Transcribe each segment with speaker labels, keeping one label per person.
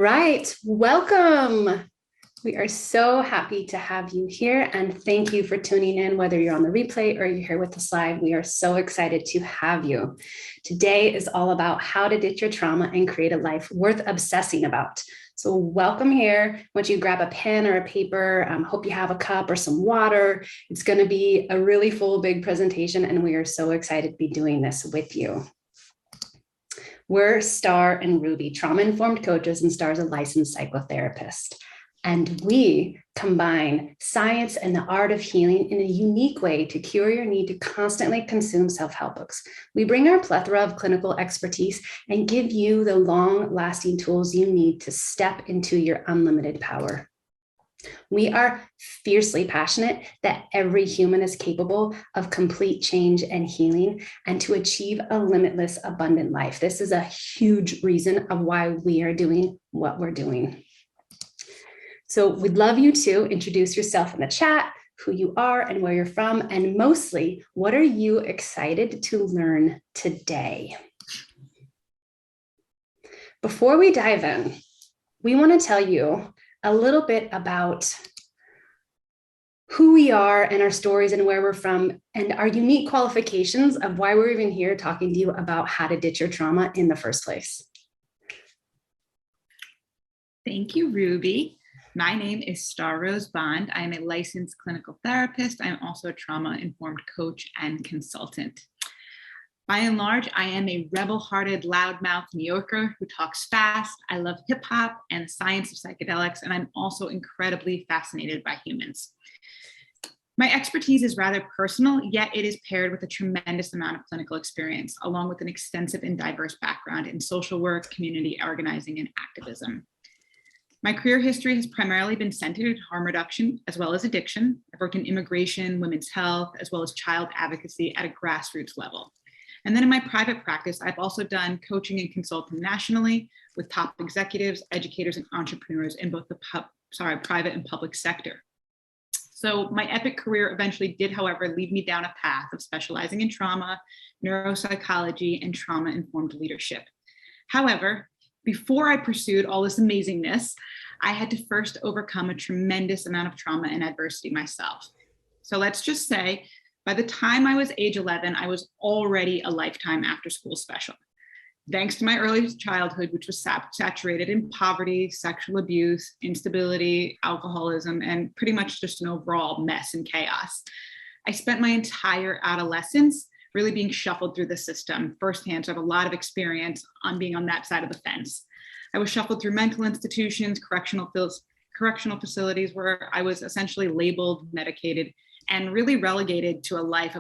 Speaker 1: Right. Welcome. We are so happy to have you here and thank you for tuning in, whether you're on the replay or you're here with us live. We are so excited to have you. Today is all about how to ditch your trauma and create a life worth obsessing about. So welcome here. Once you grab a pen or a paper, hope you have a cup or some water. It's going to be a really full, big presentation, and we are so excited to be doing this with you. We're Star and Ruby, trauma-informed coaches, and Star's a licensed psychotherapist. And we combine science and the art of healing in a unique way to cure your need to constantly consume self-help books. We bring our plethora of clinical expertise and give you the long-lasting tools you need to step into your unlimited power. We are fiercely passionate that every human is capable of complete change and healing and to achieve a limitless, abundant life. This is a huge reason of why we are doing what we're doing. So we'd love you to introduce yourself in the chat, who you are and where you're from, and mostly, what are you excited to learn today? Before we dive in, we want to tell you a little bit about who we are and our stories and where we're from and our unique qualifications of why we're even here talking to you about how to ditch your trauma in the first place.
Speaker 2: Thank you, Ruby. My name is Star Rose Bond. I am a licensed clinical therapist. I am also a trauma-informed coach and consultant. By and large, I am a rebel-hearted, loudmouth New Yorker who talks fast. I love hip hop and the science of psychedelics, and I'm also incredibly fascinated by humans. My expertise is rather personal, yet it is paired with a tremendous amount of clinical experience, along with an extensive and diverse background in social work, community organizing, and activism. My career history has primarily been centered in harm reduction as well as addiction. I've worked in immigration, women's health, as well as child advocacy at a grassroots level. And then in my private practice, I've also done coaching and consulting nationally with top executives, educators, and entrepreneurs in both the private and public sector. So my epic career eventually did, however, lead me down a path of specializing in trauma, neuropsychology, and trauma-informed leadership. However, before I pursued all this amazingness, I had to first overcome a tremendous amount of trauma and adversity myself. So let's just say, by the time I was age 11, I was already a lifetime after school special. Thanks to my early childhood, which was saturated in poverty, sexual abuse, instability, alcoholism, and pretty much just an overall mess and chaos. I spent my entire adolescence really being shuffled through the system firsthand, so I have a lot of experience on being on that side of the fence. I was shuffled through mental institutions, correctional facilities where I was essentially labeled, medicated, and really relegated to a life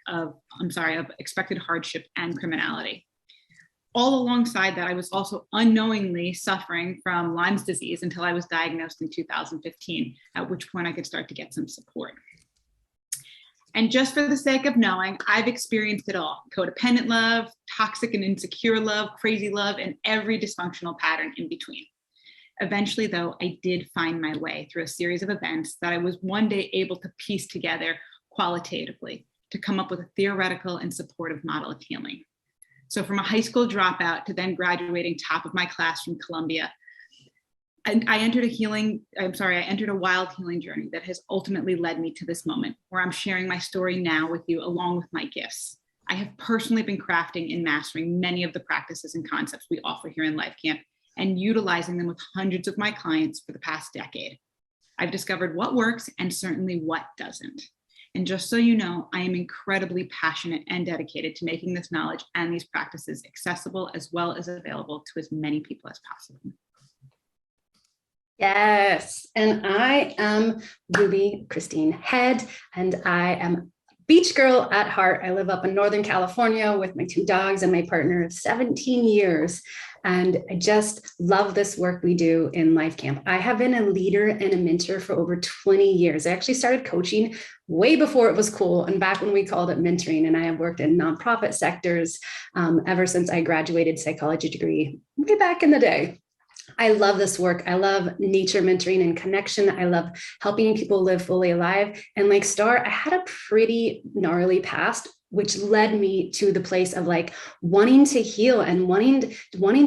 Speaker 2: of expected hardship and criminality. All alongside that, I was also unknowingly suffering from Lyme's disease until I was diagnosed in 2015, at which point I could start to get some support. And just for the sake of knowing, I've experienced it all: codependent love, toxic and insecure love, crazy love, and every dysfunctional pattern in between. Eventually, though, I did find my way through a series of events that I was one day able to piece together qualitatively to come up with a theoretical and supportive model of healing. So from a high school dropout to then graduating top of my class from Columbia, I entered a wild healing journey that has ultimately led me to this moment where I'm sharing my story now with you along with my gifts. I have personally been crafting and mastering many of the practices and concepts we offer here in Life Camp and utilizing them with hundreds of my clients for the past decade. I've discovered what works and certainly what doesn't. And just so you know, I am incredibly passionate and dedicated to making this knowledge and these practices accessible as well as available to as many people as possible.
Speaker 1: Yes, and I am Ruby Christine Head, and I am beach girl at heart. I live up in Northern California with my 2 dogs and my partner of 17 years. And I just love this work we do in Life Camp. I have been a leader and a mentor for over 20 years. I actually started coaching way before it was cool and back when we called it mentoring. And I have worked in nonprofit sectors ever since I graduated psychology degree way back in the day. I love this work. I love nature mentoring and connection. I love helping people live fully alive. And like Star, I had a pretty gnarly past which led me to the place of like wanting to heal and wanting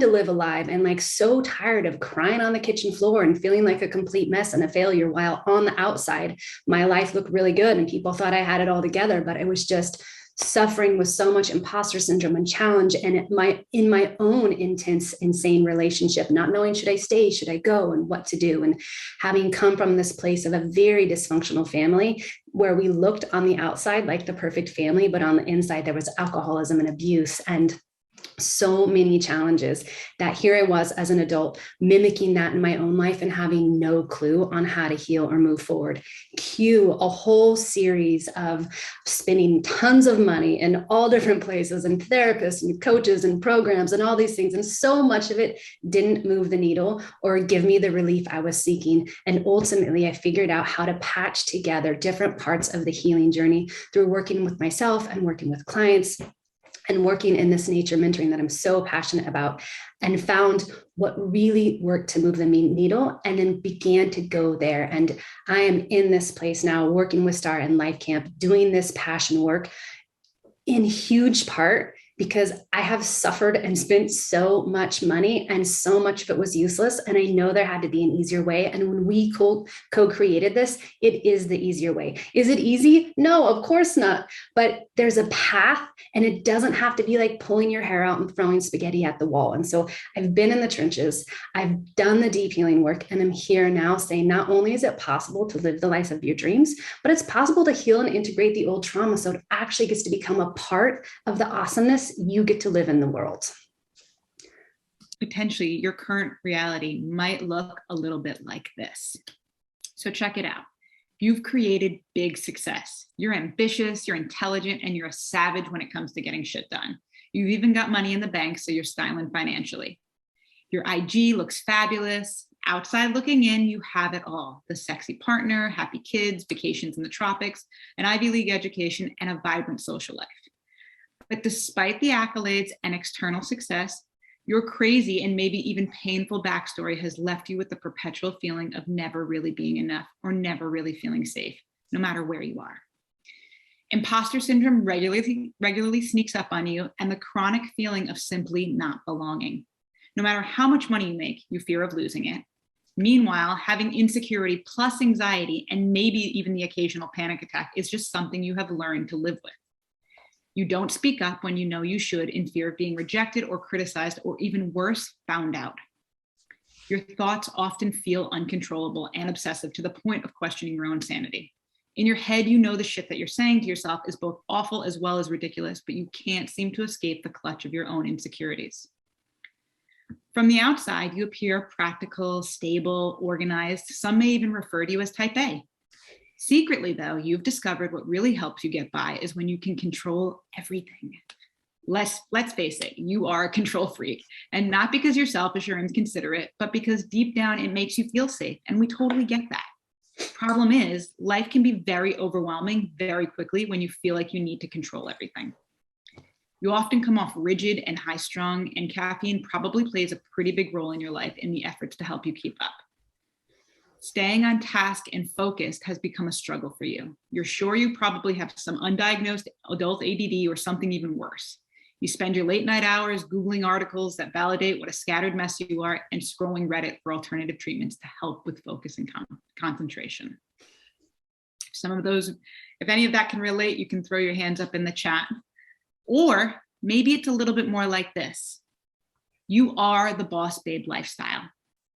Speaker 1: to live alive, and like so tired of crying on the kitchen floor and feeling like a complete mess and a failure, while on the outside my life looked really good and people thought I had it all together, but it was just suffering with so much imposter syndrome and challenge, and in my own intense, insane relationship, not knowing should I stay, should I go, and what to do. And having come from this place of a very dysfunctional family where we looked on the outside like the perfect family, but on the inside there was alcoholism and abuse and so many challenges, that here I was as an adult mimicking that in my own life and having no clue on how to heal or move forward. Cue a whole series of spending tons of money in all different places and therapists and coaches and programs and all these things. And so much of it didn't move the needle or give me the relief I was seeking. And ultimately, I figured out how to patch together different parts of the healing journey through working with myself and working with clients and working in this nature mentoring that I'm so passionate about, and found what really worked to move the needle, and then began to go there. And I am in this place now working with Star and Life Camp, doing this passion work in huge part because I have suffered and spent so much money and so much of it was useless. And I know there had to be an easier way. And when we co-created this, it is the easier way. Is it easy? No, of course not. But there's a path, and it doesn't have to be like pulling your hair out and throwing spaghetti at the wall. And so I've been in the trenches, I've done the deep healing work, and I'm here now saying not only is it possible to live the life of your dreams, but it's possible to heal and integrate the old trauma so it actually gets to become a part of the awesomeness you get to live in the world.
Speaker 2: Potentially, your current reality might look a little bit like this. So check it out. You've created big success. You're ambitious, you're intelligent, and you're a savage when it comes to getting shit done. You've even got money in the bank, so you're styling financially. Your IG looks fabulous. Outside looking in, you have it all. The sexy partner, happy kids, vacations in the tropics, an Ivy League education, and a vibrant social life. But despite the accolades and external success, your crazy and maybe even painful backstory has left you with the perpetual feeling of never really being enough or never really feeling safe, no matter where you are. Imposter syndrome regularly sneaks up on you, and the chronic feeling of simply not belonging. No matter how much money you make, you fear of losing it. Meanwhile, having insecurity plus anxiety and maybe even the occasional panic attack is just something you have learned to live with. You don't speak up when you know you should in fear of being rejected or criticized, or even worse, found out. Your thoughts often feel uncontrollable and obsessive to the point of questioning your own sanity. In your head, you know the shit that you're saying to yourself is both awful as well as ridiculous, but you can't seem to escape the clutch of your own insecurities. From the outside, you appear practical, stable, organized. Some may even refer to you as type A. Secretly, though, you've discovered what really helps you get by is when you can control everything. Let's face it, you are a control freak, and not because you're selfish or inconsiderate, but because deep down it makes you feel safe, and we totally get that. Problem is, life can be very overwhelming very quickly when you feel like you need to control everything. You often come off rigid and high-strung, and caffeine probably plays a pretty big role in your life in the efforts to help you keep up. Staying on task and focused has become a struggle for you. You're sure you probably have some undiagnosed adult ADD or something even worse. You spend your late night hours Googling articles that validate what a scattered mess you are and scrolling Reddit for alternative treatments to help with focus and concentration. If any of that can relate, you can throw your hands up in the chat. Or maybe it's a little bit more like this. You are the boss babe lifestyle.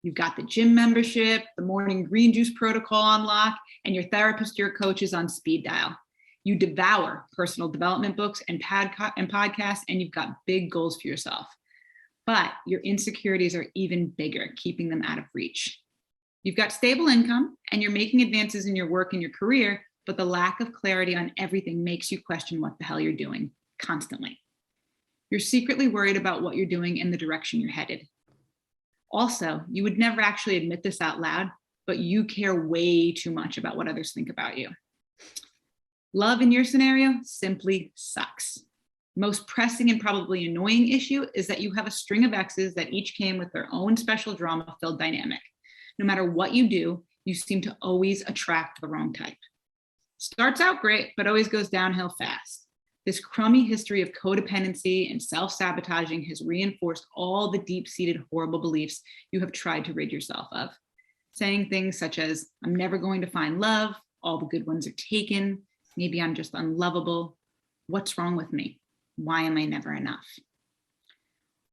Speaker 2: You've got the gym membership, the morning green juice protocol on lock, and your therapist, your coach is on speed dial. You devour personal development books and podcasts, and you've got big goals for yourself. But your insecurities are even bigger, keeping them out of reach. You've got stable income, and you're making advances in your work and your career, but the lack of clarity on everything makes you question what the hell you're doing constantly. You're secretly worried about what you're doing and the direction you're headed. Also, you would never actually admit this out loud, but you care way too much about what others think about you. Love in your scenario simply sucks. Most pressing and probably annoying issue is that you have a string of exes that each came with their own special drama-filled dynamic. No matter what you do, you seem to always attract the wrong type. Starts out great, but always goes downhill fast. This crummy history of codependency and self-sabotaging has reinforced all the deep-seated horrible beliefs you have tried to rid yourself of. Saying things such as, I'm never going to find love, all the good ones are taken, maybe I'm just unlovable, what's wrong with me? Why am I never enough?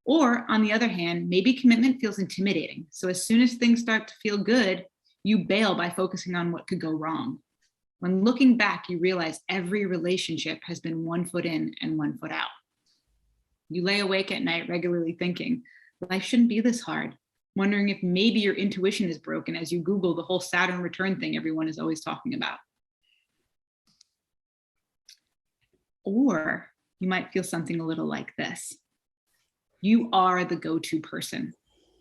Speaker 2: Or on the other hand, maybe commitment feels intimidating. So as soon as things start to feel good, you bail by focusing on what could go wrong. When looking back, you realize every relationship has been 1 foot in and 1 foot out. You lay awake at night regularly thinking, life shouldn't be this hard, wondering if maybe your intuition is broken as you Google the whole Saturn return thing everyone is always talking about. Or you might feel something a little like this. You are the go-to person.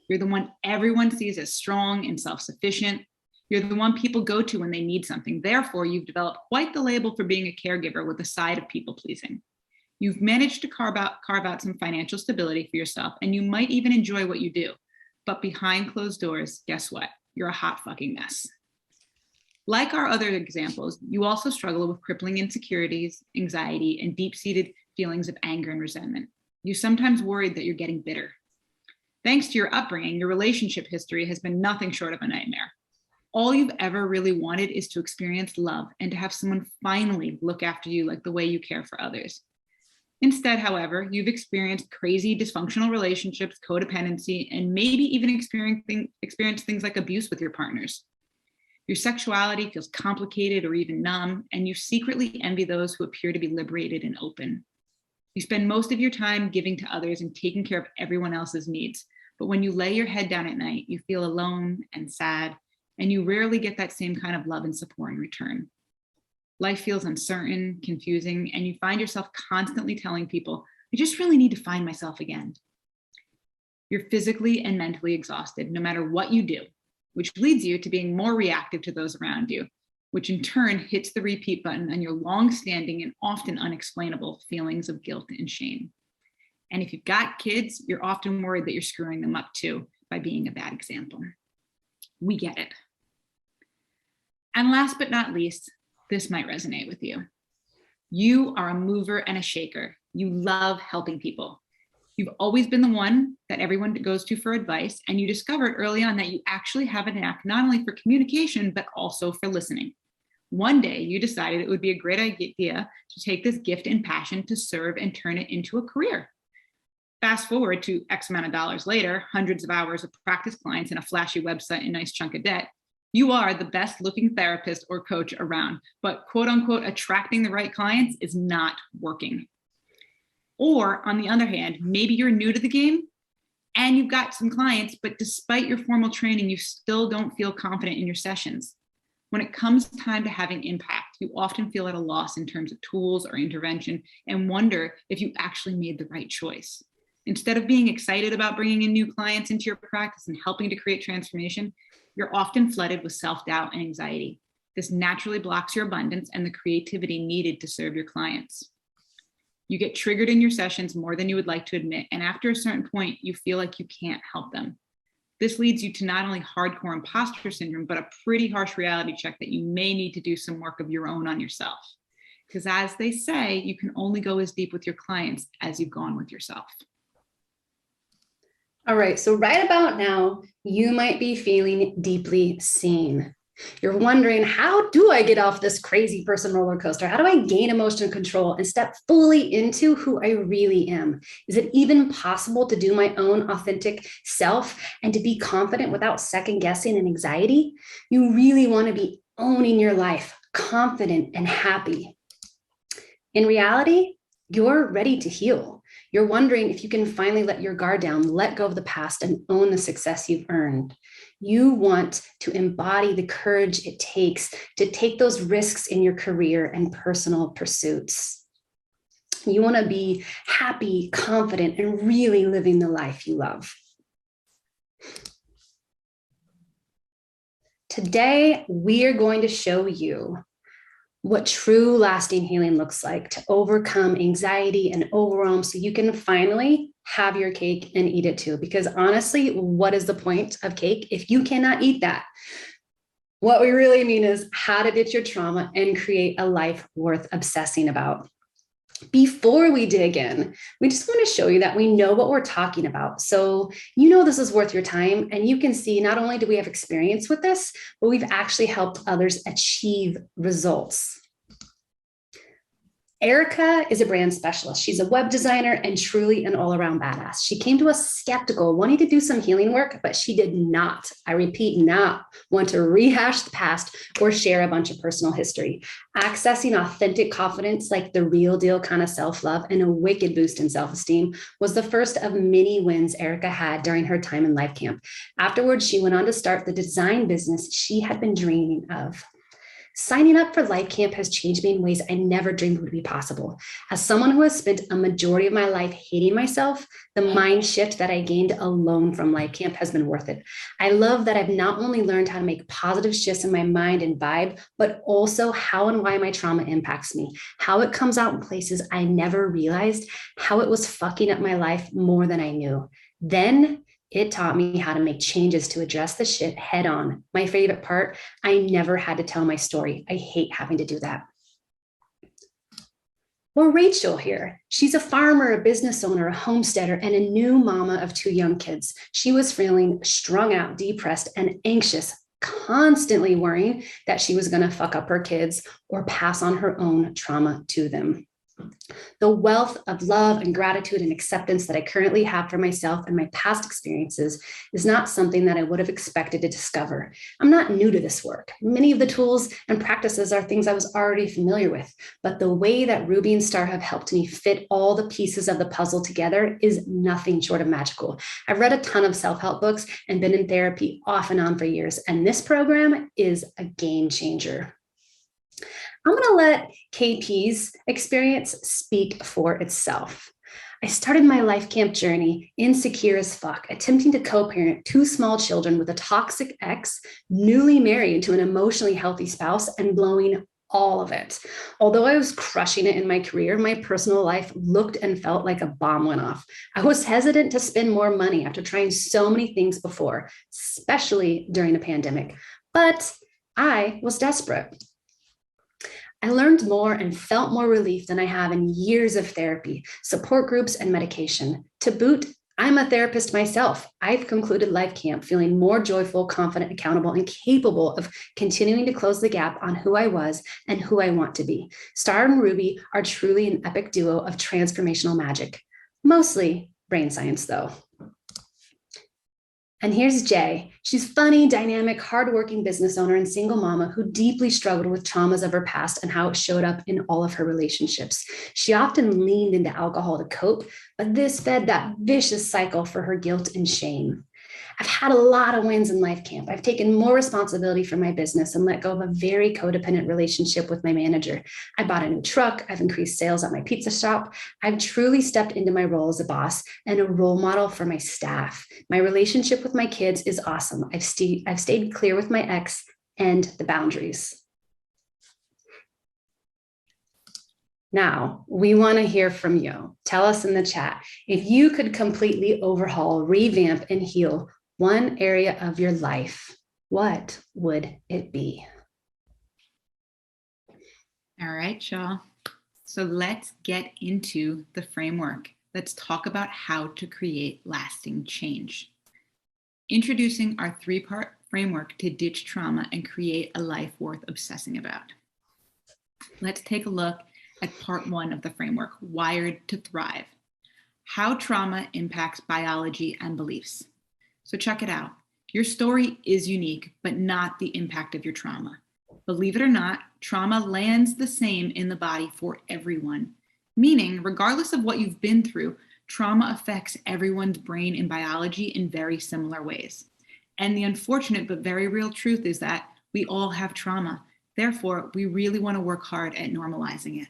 Speaker 2: You're the one everyone sees as strong and self-sufficient. You're the one people go to when they need something. Therefore, you've developed quite the label for being a caregiver with a side of people-pleasing. You've managed to carve out some financial stability for yourself, and you might even enjoy what you do. But behind closed doors, guess what? You're a hot fucking mess. Like our other examples, you also struggle with crippling insecurities, anxiety, and deep-seated feelings of anger and resentment. You're sometimes worried that you're getting bitter. Thanks to your upbringing, your relationship history has been nothing short of a nightmare. All you've ever really wanted is to experience love and to have someone finally look after you like the way you care for others. Instead, however, you've experienced crazy dysfunctional relationships, codependency, and maybe even experienced things like abuse with your partners. Your sexuality feels complicated or even numb, and you secretly envy those who appear to be liberated and open. You spend most of your time giving to others and taking care of everyone else's needs. But when you lay your head down at night, you feel alone and sad, and you rarely get that same kind of love and support in return. Life feels uncertain, confusing, and you find yourself constantly telling people, I just really need to find myself again. You're physically and mentally exhausted no matter what you do, which leads you to being more reactive to those around you, which in turn hits the repeat button on your long-standing and often unexplainable feelings of guilt and shame. And if you've got kids, you're often worried that you're screwing them up too by being a bad example. We get it. And last but not least, this might resonate with you. You are a mover and a shaker. You love helping people. You've always been the one that everyone goes to for advice, and you discovered early on that you actually have a knack not only for communication, but also for listening. One day you decided it would be a great idea to take this gift and passion to serve and turn it into a career. Fast forward to X amount of dollars later, hundreds of hours of practice clients and a flashy website and a nice chunk of debt. You are the best looking therapist or coach around, but quote unquote, attracting the right clients is not working. Or on the other hand, maybe you're new to the game and you've got some clients, but despite your formal training, you still don't feel confident in your sessions. When it comes time to having impact, you often feel at a loss in terms of tools or intervention and wonder if you actually made the right choice. Instead of being excited about bringing in new clients into your practice and helping to create transformation, you're often flooded with self-doubt and anxiety. This naturally blocks your abundance and the creativity needed to serve your clients. You get triggered in your sessions more than you would like to admit, and after a certain point, you feel like you can't help them. This leads you to not only hardcore imposter syndrome, but a pretty harsh reality check that you may need to do some work of your own on yourself. Because as they say, you can only go as deep with your clients as you've gone with yourself.
Speaker 1: All right, so right about now, you might be feeling deeply seen. You're wondering, how do I get off this crazy person roller coaster? How do I gain emotional control and step fully into who I really am? Is it even possible to do my own authentic self and to be confident without second guessing and anxiety? You really want to be owning your life, confident and happy. In reality, you're ready to heal. You're wondering if you can finally let your guard down, let go of the past, and own the success you've earned. You want to embody the courage it takes to take those risks in your career and personal pursuits. You want to be happy, confident, and really living the life you love. Today, we are going to show you what true lasting healing looks like to overcome anxiety and overwhelm so you can finally have your cake and eat it too. Because honestly, what is the point of cake if you cannot eat that? What we really mean is how to ditch your trauma and create a life worth obsessing about. Before we dig in, we just want to show you that we know what we're talking about. So you know this is worth your time, and you can see not only do we have experience with this, but we've actually helped others achieve results. Erica is a brand specialist. She's a web designer and truly an all-around badass. She came to us skeptical, wanting to do some healing work, but she did not, I repeat, not want to rehash the past or share a bunch of personal history. Accessing authentic confidence, like the real deal kind of self-love and a wicked boost in self-esteem, was the first of many wins Erica had during her time in Life Camp. Afterwards, she went on to start the design business she had been dreaming of. Signing up for Life Camp has changed me in ways I never dreamed would be possible. As someone who has spent a majority of my life hating myself, the mind shift that I gained alone from Life Camp has been worth it. I love that I've not only learned how to make positive shifts in my mind and vibe, but also how and why my trauma impacts me, how it comes out in places I never realized, how it was fucking up my life more than I knew. Then it taught me how to make changes to address the shit head on. My favorite part, I never had to tell my story. I hate having to do that. Well, Rachel here. She's a farmer, a business owner, a homesteader, and a new mama of 2 young kids. She was feeling strung out, depressed, and anxious, constantly worrying that she was going to fuck up her kids or pass on her own trauma to them. The wealth of love and gratitude and acceptance that I currently have for myself and my past experiences is not something that I would have expected to discover. I'm not new to this work. Many of the tools and practices are things I was already familiar with, but the way that Ruby and Star have helped me fit all the pieces of the puzzle together is nothing short of magical. I've read a ton of self-help books and been in therapy off and on for years, and this program is a game changer. I'm going to let KP's experience speak for itself. I started my Life Camp journey insecure as fuck, attempting to co-parent 2 small children with a toxic ex, newly married to an emotionally healthy spouse, and blowing all of it. Although I was crushing it in my career, my personal life looked and felt like a bomb went off. I was hesitant to spend more money after trying so many things before, especially during the pandemic, but I was desperate. I learned more and felt more relief than I have in years of therapy, support groups, and medication. To boot, I'm a therapist myself. I've concluded Life Camp feeling more joyful, confident, accountable, and capable of continuing to close the gap on who I was and who I want to be. Star and Ruby are truly an epic duo of transformational magic. Mostly brain science, though. And here's Jay. She's funny, dynamic, hardworking business owner and single mama who deeply struggled with traumas of her past and how it showed up in all of her relationships. She often leaned into alcohol to cope, but this fed that vicious cycle for her guilt and shame. I've had a lot of wins in Life Camp. I've taken more responsibility for my business and let go of a very codependent relationship with my manager. I bought a new truck. I've increased sales at my pizza shop. I've truly stepped into my role as a boss and a role model for my staff. My relationship with my kids is awesome. I've stayed clear with my ex and the boundaries. Now, we want to hear from you. Tell us in the chat, if you could completely overhaul, revamp, and heal one area of your life, what would it be?
Speaker 2: All right, y'all. So let's get into the framework. Let's talk about how to create lasting change. Introducing our 3-part framework to ditch trauma and create a life worth obsessing about. Let's take a look at part 1 of the framework, Wired to Thrive. How trauma impacts biology and beliefs. So check it out. Your story is unique, but not the impact of your trauma. Believe it or not, trauma lands the same in the body for everyone. Meaning, regardless of what you've been through, trauma affects everyone's brain and biology in very similar ways. And the unfortunate but very real truth is that we all have trauma. Therefore, we really want to work hard at normalizing it.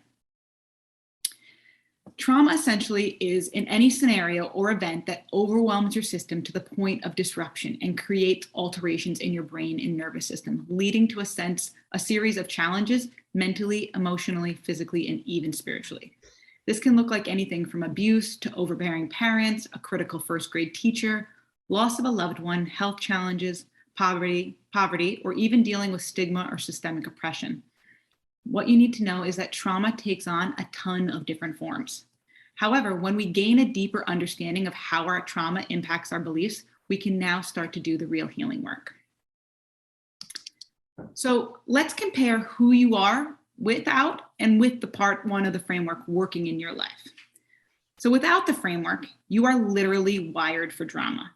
Speaker 2: Trauma essentially is in any scenario or event that overwhelms your system to the point of disruption and creates alterations in your brain and nervous system, leading to a series of challenges mentally, emotionally, physically, and even spiritually. This can look like anything from abuse to overbearing parents, a critical first grade teacher, loss of a loved one, health challenges, poverty, or even dealing with stigma or systemic oppression. what you need to know is that trauma takes on a ton of different forms. However, when we gain a deeper understanding of how our trauma impacts our beliefs, we can now start to do the real healing work. So let's compare who you are without and with the part one of the framework working in your life. So without the framework, you are literally wired for drama.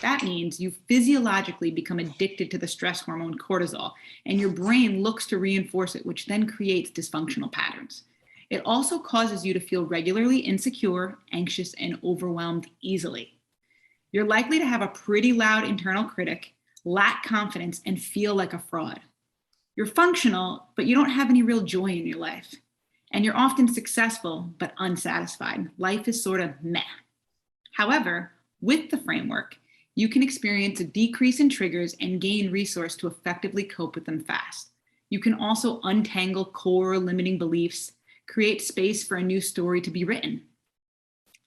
Speaker 2: That means you physiologically become addicted to the stress hormone cortisol, and your brain looks to reinforce it, which then creates dysfunctional patterns. It also causes you to feel regularly insecure, anxious, and overwhelmed easily. You're likely to have a pretty loud internal critic, lack confidence, and feel like a fraud. You're functional, but you don't have any real joy in your life. And you're often successful, but unsatisfied. Life is sort of meh. However, with the framework, you can experience a decrease in triggers and gain resource to effectively cope with them fast. You can also untangle core limiting beliefs, create space for a new story to be written.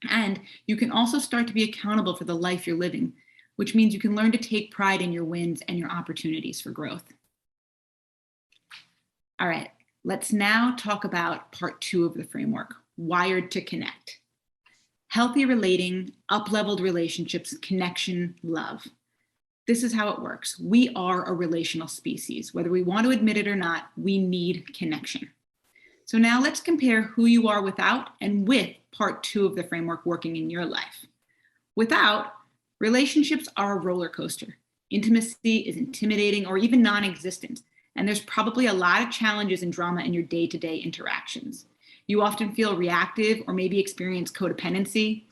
Speaker 2: And you can also start to be accountable for the life you're living, which means you can learn to take pride in your wins and your opportunities for growth. All right, let's now talk about part two of the framework, wired to connect. Healthy relating, up-leveled relationships, connection, love. This is how it works. We are a relational species. Whether we want to admit it or not, we need connection. So now let's compare who you are without and with part two of the framework working in your life. Without, relationships are a roller coaster. Intimacy is intimidating or even non-existent. And there's probably a lot of challenges and drama in your day-to-day interactions. You often feel reactive or maybe experience codependency,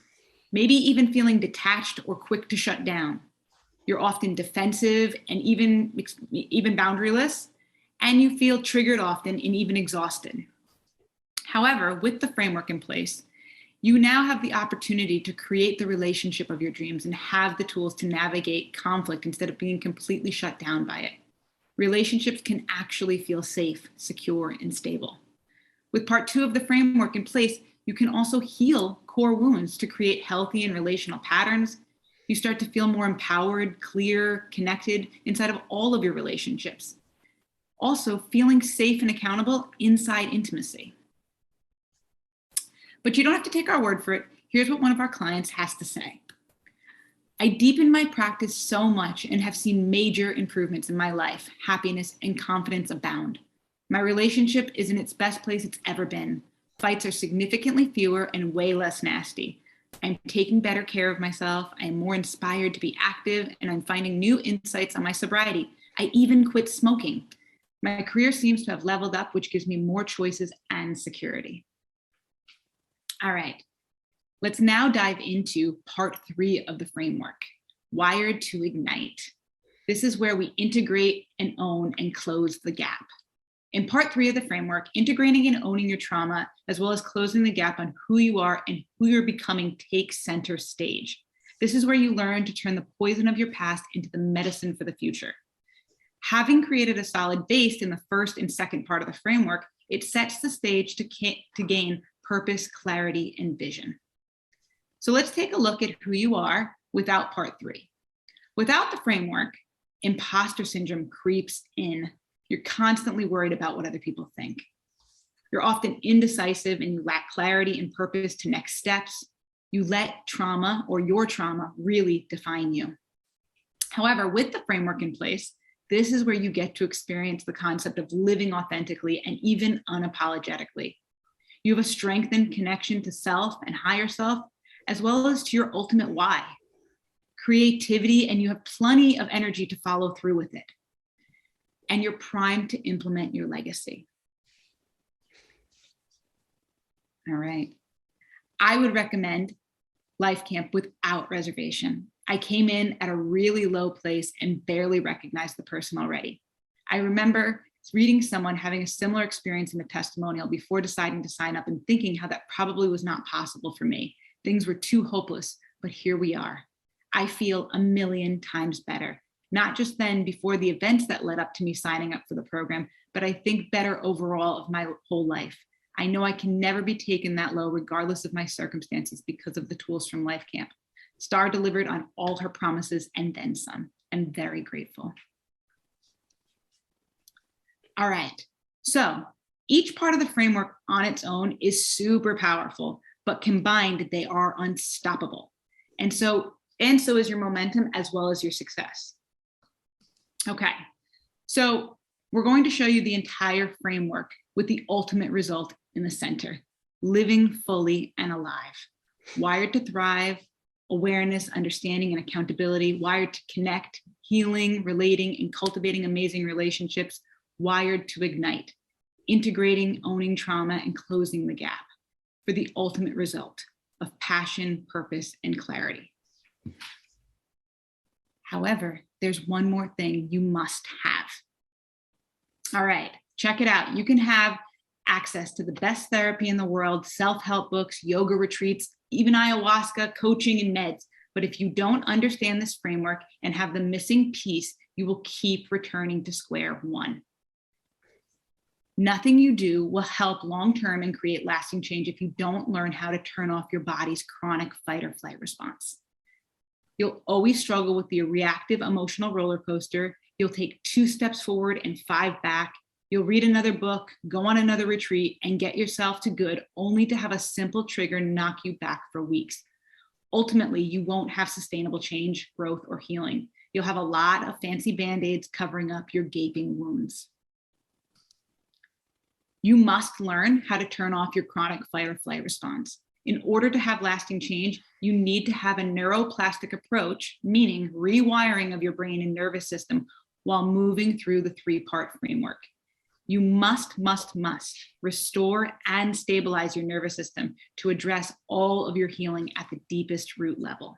Speaker 2: maybe even feeling detached or quick to shut down. You're often defensive and even boundaryless, and you feel triggered often and even exhausted. However, with the framework in place, you now have the opportunity to create the relationship of your dreams and have the tools to navigate conflict instead of being completely shut down by it. Relationships can actually feel safe, secure, and stable. With part two of the framework in place, you can also heal core wounds to create healthy and relational patterns. You start to feel more empowered, clear, connected inside of all of your relationships. Also, feeling safe and accountable inside intimacy. But you don't have to take our word for it. Here's what one of our clients has to say. I deepened my practice so much and have seen major improvements in my life. Happiness and confidence abound. My relationship is in its best place it's ever been. Fights are significantly fewer and way less nasty. I'm taking better care of myself. I'm more inspired to be active, and I'm finding new insights on my sobriety. I even quit smoking. My career seems to have leveled up, which gives me more choices and security. All right, let's now dive into part three of the framework, wired to ignite. This is where we integrate and own and close the gap. In part three of the framework, integrating and owning your trauma, as well as closing the gap on who you are and who you're becoming, takes center stage. This is where you learn to turn the poison of your past into the medicine for the future. Having created a solid base in the first and second part of the framework, it sets the stage to gain purpose, clarity, and vision. So let's take a look at who you are without part three. Without the framework, imposter syndrome creeps in. You're constantly worried about what other people think. You're often indecisive and you lack clarity and purpose to next steps. You let trauma or your trauma really define you. However, with the framework in place, this is where you get to experience the concept of living authentically and even unapologetically. You have a strengthened connection to self and higher self, as well as to your ultimate why. Creativity, and you have plenty of energy to follow through with it. And you're primed to implement your legacy. All right. I would recommend Life Camp without reservation. I came in at a really low place and barely recognized the person already. I remember reading someone having a similar experience in the testimonial before deciding to sign up and thinking how that probably was not possible for me. Things were too hopeless, but here we are. I feel 1,000,000 times better. Not just then before the events that led up to me signing up for the program, but I think better overall of my whole life. I know I can never be taken that low regardless of my circumstances because of the tools from Life Camp. Star delivered on all her promises and then some. I'm very grateful. All right, so Each part of the framework on its own is super powerful, but combined, they are unstoppable. And so is your momentum as well as your success. Okay, so we're going to show you the entire framework with the ultimate result in the center: living fully and alive. Wired to thrive, awareness, understanding, and accountability. Wired to connect, healing, relating, and cultivating amazing relationships. Wired to ignite, integrating, owning trauma, and closing the gap for the ultimate result of passion, purpose, and clarity. However, there's one more thing you must have. All right, check it out. You can have access to the best therapy in the world, self-help books, yoga retreats, even ayahuasca, coaching, and meds. But if you don't understand this framework and have the missing piece, you will keep returning to square one. Nothing you do will help long-term and create lasting change if you don't learn how to turn off your body's chronic fight or flight response. You'll always struggle with the reactive emotional roller coaster. You'll take 2 steps forward and 5 back. You'll read another book, go on another retreat, and get yourself to good, only to have a simple trigger knock you back for weeks. Ultimately, you won't have sustainable change, growth, or healing. You'll have a lot of fancy Band-Aids covering up your gaping wounds. You must learn how to turn off your chronic fight or flight response. In order to have lasting change, you need to have a neuroplastic approach, meaning rewiring of your brain and nervous system while moving through the 3-part framework. You must restore and stabilize your nervous system to address all of your healing at the deepest root level.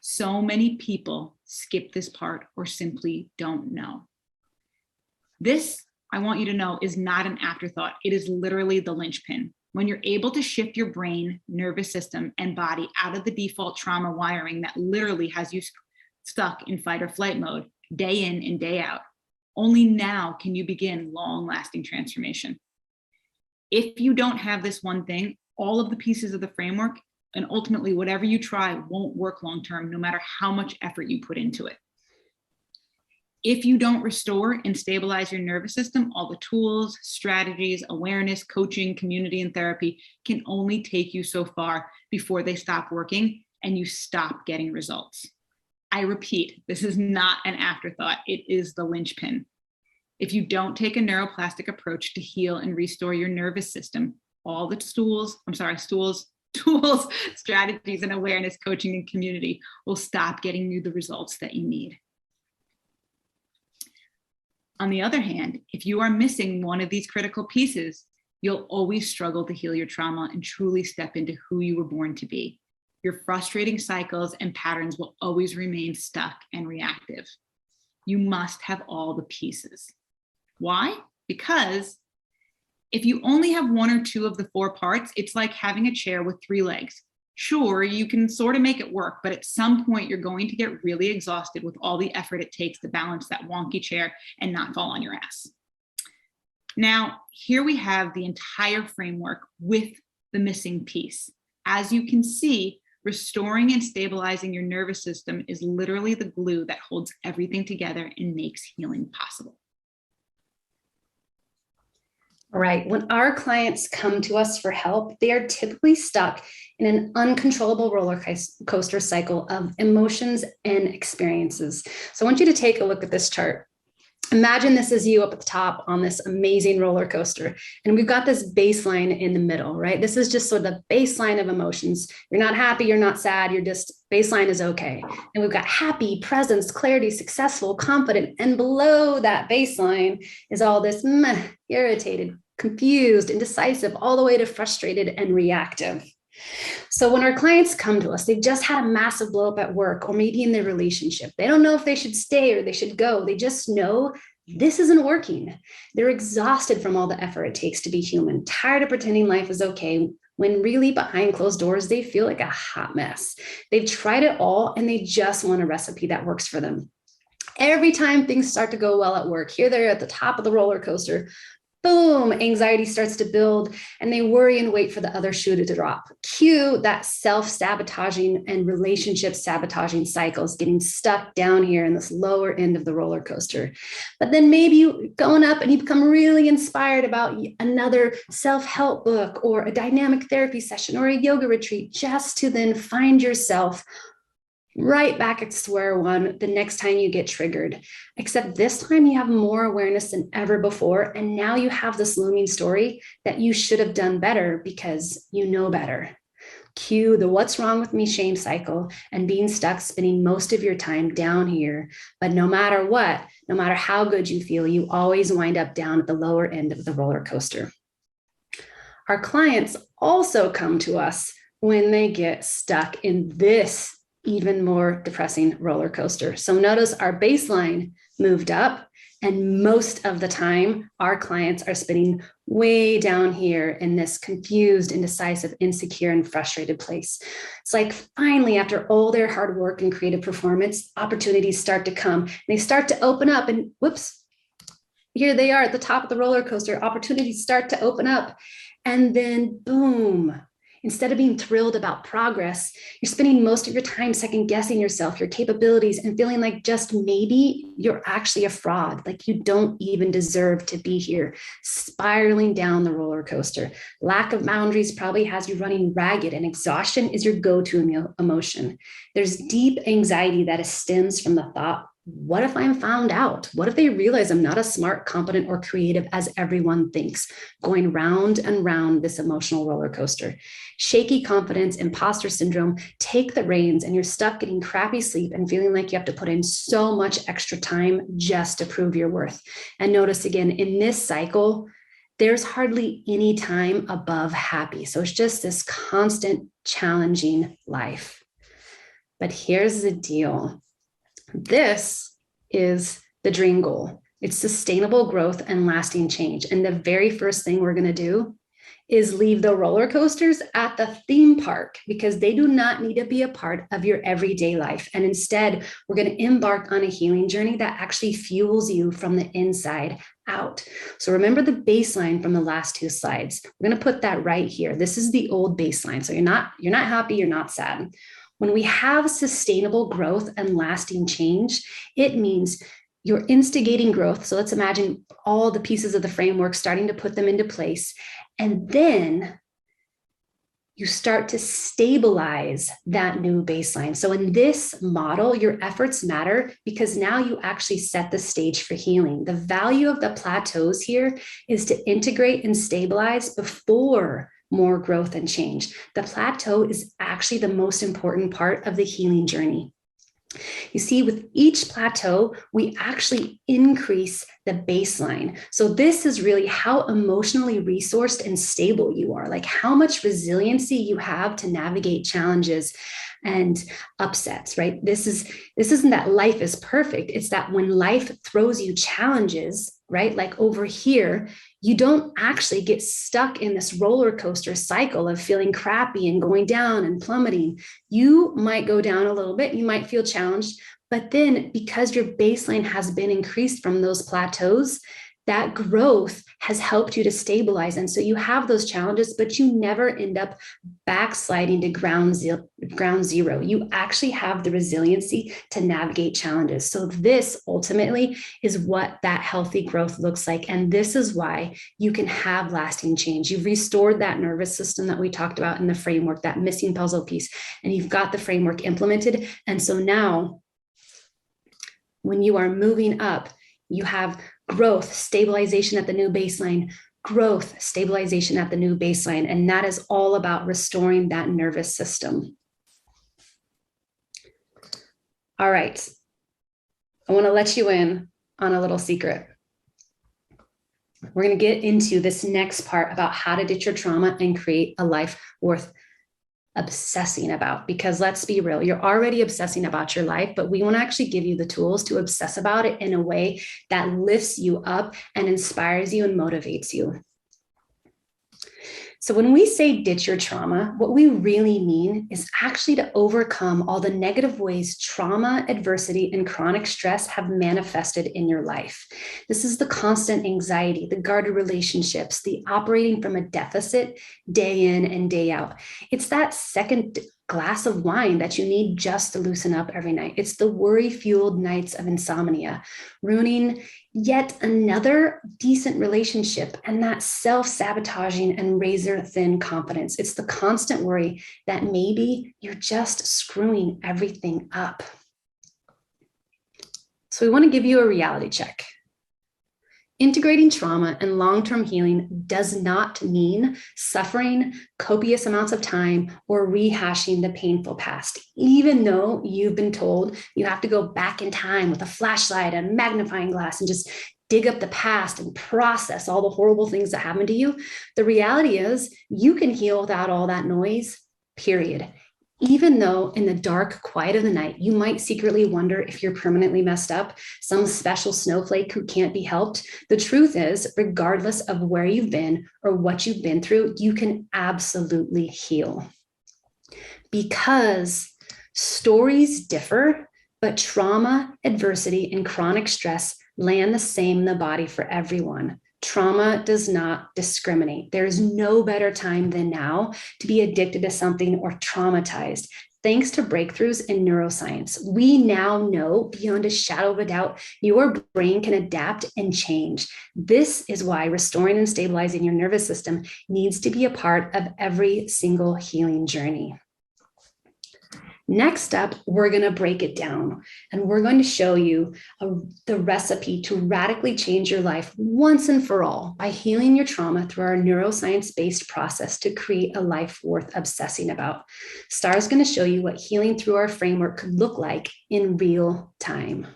Speaker 2: So many people skip this part or simply don't know. This, I want you to know, is not an afterthought. It is literally the linchpin. When you're able to shift your brain, nervous system, and body out of the default trauma wiring that literally has you stuck in fight or flight mode day in and day out, only now can you begin long-lasting transformation. If you don't have this one thing, all of the pieces of the framework and ultimately whatever you try won't work long-term, no matter how much effort you put into it. If you don't restore and stabilize your nervous system, all the tools, strategies, awareness, coaching, community, and therapy can only take you so far before they stop working and you stop getting results. I repeat, this is not an afterthought. It is the linchpin. If you don't take a neuroplastic approach to heal and restore your nervous system, all the tools, strategies, and awareness, coaching, and community will stop getting you the results that you need. On the other hand, if you are missing one of these critical pieces, you'll always struggle to heal your trauma and truly step into who you were born to be. Your frustrating cycles and patterns will always remain stuck and reactive. You must have all the pieces. Why? Because if you only have 1 or 2 of the 4 parts, it's like having a chair with 3 legs. Sure, you can sort of make it work, but at some point you're going to get really exhausted with all the effort it takes to balance that wonky chair and not fall on your ass. Now, here we have the entire framework with the missing piece. As you can see, restoring and stabilizing your nervous system is literally the glue that holds everything together and makes healing possible.
Speaker 1: All right. When our clients come to us for help, they are typically stuck in an uncontrollable roller coaster cycle of emotions and experiences. So I want you to take a look at this chart. Imagine this is you up at the top on this amazing roller coaster, and we've got this baseline in the middle, right? This is just sort of the baseline of emotions. You're not happy, you're not sad, you're just, baseline is okay. And we've got happy, presence, clarity, successful, confident, and below that baseline is all this irritated, confused, indecisive, all the way to frustrated and reactive. So when our clients come to us, they've just had a massive blow up at work or maybe in their relationship. They don't know if they should stay or they should go. They just know this isn't working. They're exhausted from all the effort it takes to be human, tired of pretending life is okay, when really behind closed doors, they feel like a hot mess. They've tried it all and they just want a recipe that works for them. Every time things start to go well at work, here they're at the top of the roller coaster, boom, anxiety starts to build and they worry and wait for the other shoe to drop. Cue that self-sabotaging and relationship sabotaging cycles, getting stuck down here in this lower end of the roller coaster. But then maybe you going up and you become really inspired about another self-help book or a dynamic therapy session or a yoga retreat, just to then find yourself right back at square one the next time you get triggered. Except this time you have more awareness than ever before. And now you have this looming story that you should have done better because you know better. Cue the what's wrong with me shame cycle and being stuck spending most of your time down here. But no matter what, no matter how good you feel, you always wind up down at the lower end of the roller coaster. Our clients also come to us when they get stuck in this even more depressing roller coaster. So notice our baseline moved up, and most of the time our clients are spinning way down here in this confused, indecisive, insecure, and frustrated place. It's like finally, after all their hard work and creative performance, opportunities start to come. They start to open up and whoops, here they are at the top of the roller coaster. Opportunities start to open up, and then boom. Instead of being thrilled about progress, you're spending most of your time second guessing yourself, your capabilities, and feeling like just maybe you're actually a fraud, like you don't even deserve to be here, spiraling down the roller coaster. Lack of boundaries probably has you running ragged, and exhaustion is your go-to emotion. There's deep anxiety that stems from the thought, what if I'm found out? What if they realize I'm not as smart, competent, or creative as everyone thinks? Going round and round this emotional roller coaster. Shaky confidence, imposter syndrome take the reins, and you're stuck getting crappy sleep and feeling like you have to put in so much extra time just to prove your worth. And notice again, in this cycle, there's hardly any time above happy. So it's just this constant challenging life. But here's the deal. This is the dream goal. It's sustainable growth and lasting change. And the very first thing we're going to do is leave the roller coasters at the theme park, because they do not need to be a part of your everyday life. And instead, we're going to embark on a healing journey that actually fuels you from the inside out. So remember the baseline from the last two slides. We're going to put that right here. This is the old baseline. So you're not happy, you're not sad. When we have sustainable growth and lasting change, it means you're instigating growth. So let's imagine all the pieces of the framework, starting to put them into place. And then you start to stabilize that new baseline. So in this model, your efforts matter because now you actually set the stage for healing. The value of the plateaus here is to integrate and stabilize before more growth and change. The plateau is actually the most important part of the healing journey. You see, with each plateau, we actually increase the baseline. So this is really how emotionally resourced and stable you are, like how much resiliency you have to navigate challenges and upsets, right? This isn't that life is perfect. It's that when life throws you challenges, right? Like over here, you don't actually get stuck in this roller coaster cycle of feeling crappy and going down and plummeting. You might go down a little bit, you might feel challenged, but then because your baseline has been increased from those plateaus, that growth has helped you to stabilize. And so you have those challenges, but you never end up backsliding to ground zero. You actually have the resiliency to navigate challenges. So this ultimately is what that healthy growth looks like. And this is why you can have lasting change. You've restored that nervous system that we talked about in the framework, that missing puzzle piece, and you've got the framework implemented. And so now when you are moving up, you have growth, stabilization at the new baseline, growth, stabilization at the new baseline. And that is all about restoring that nervous system. All right. I want to let you in on a little secret. We're going to get into this next part about how to ditch your trauma and create a life worth obsessing about, because let's be real, you're already obsessing about your life, but we want to actually give you the tools to obsess about it in a way that lifts you up and inspires you and motivates you. So when we say ditch your trauma, what we really mean is actually to overcome all the negative ways trauma, adversity, and chronic stress have manifested in your life. This is the constant anxiety, the guarded relationships, the operating from a deficit day in and day out. It's that second glass of wine that you need just to loosen up every night. It's the worry-fueled nights of insomnia, ruining yet another decent relationship, and that self-sabotaging and razor-thin confidence. It's the constant worry that maybe you're just screwing everything up. So we want to give you a reality check. Integrating trauma and long-term healing does not mean suffering copious amounts of time or rehashing the painful past, even though you've been told you have to go back in time with a flashlight and magnifying glass and just dig up the past and process all the horrible things that happened to you. The reality is you can heal without all that noise, period. Even though in the dark quiet of the night, you might secretly wonder if you're permanently messed up, some special snowflake who can't be helped. The truth is, regardless of where you've been or what you've been through, you can absolutely heal. Because stories differ, but trauma, adversity, and chronic stress land the same in the body for everyone. Trauma does not discriminate. There is no better time than now to be addicted to something or traumatized. Thanks to breakthroughs in neuroscience, we now know beyond a shadow of a doubt, your brain can adapt and change. This is why restoring and stabilizing your nervous system needs to be a part of every single healing journey. Next up, we're going to break it down, and we're going to show you the recipe to radically change your life once and for all by healing your trauma through our neuroscience-based process to create a life worth obsessing about. Star is going to show you what healing through our framework could look like in real time.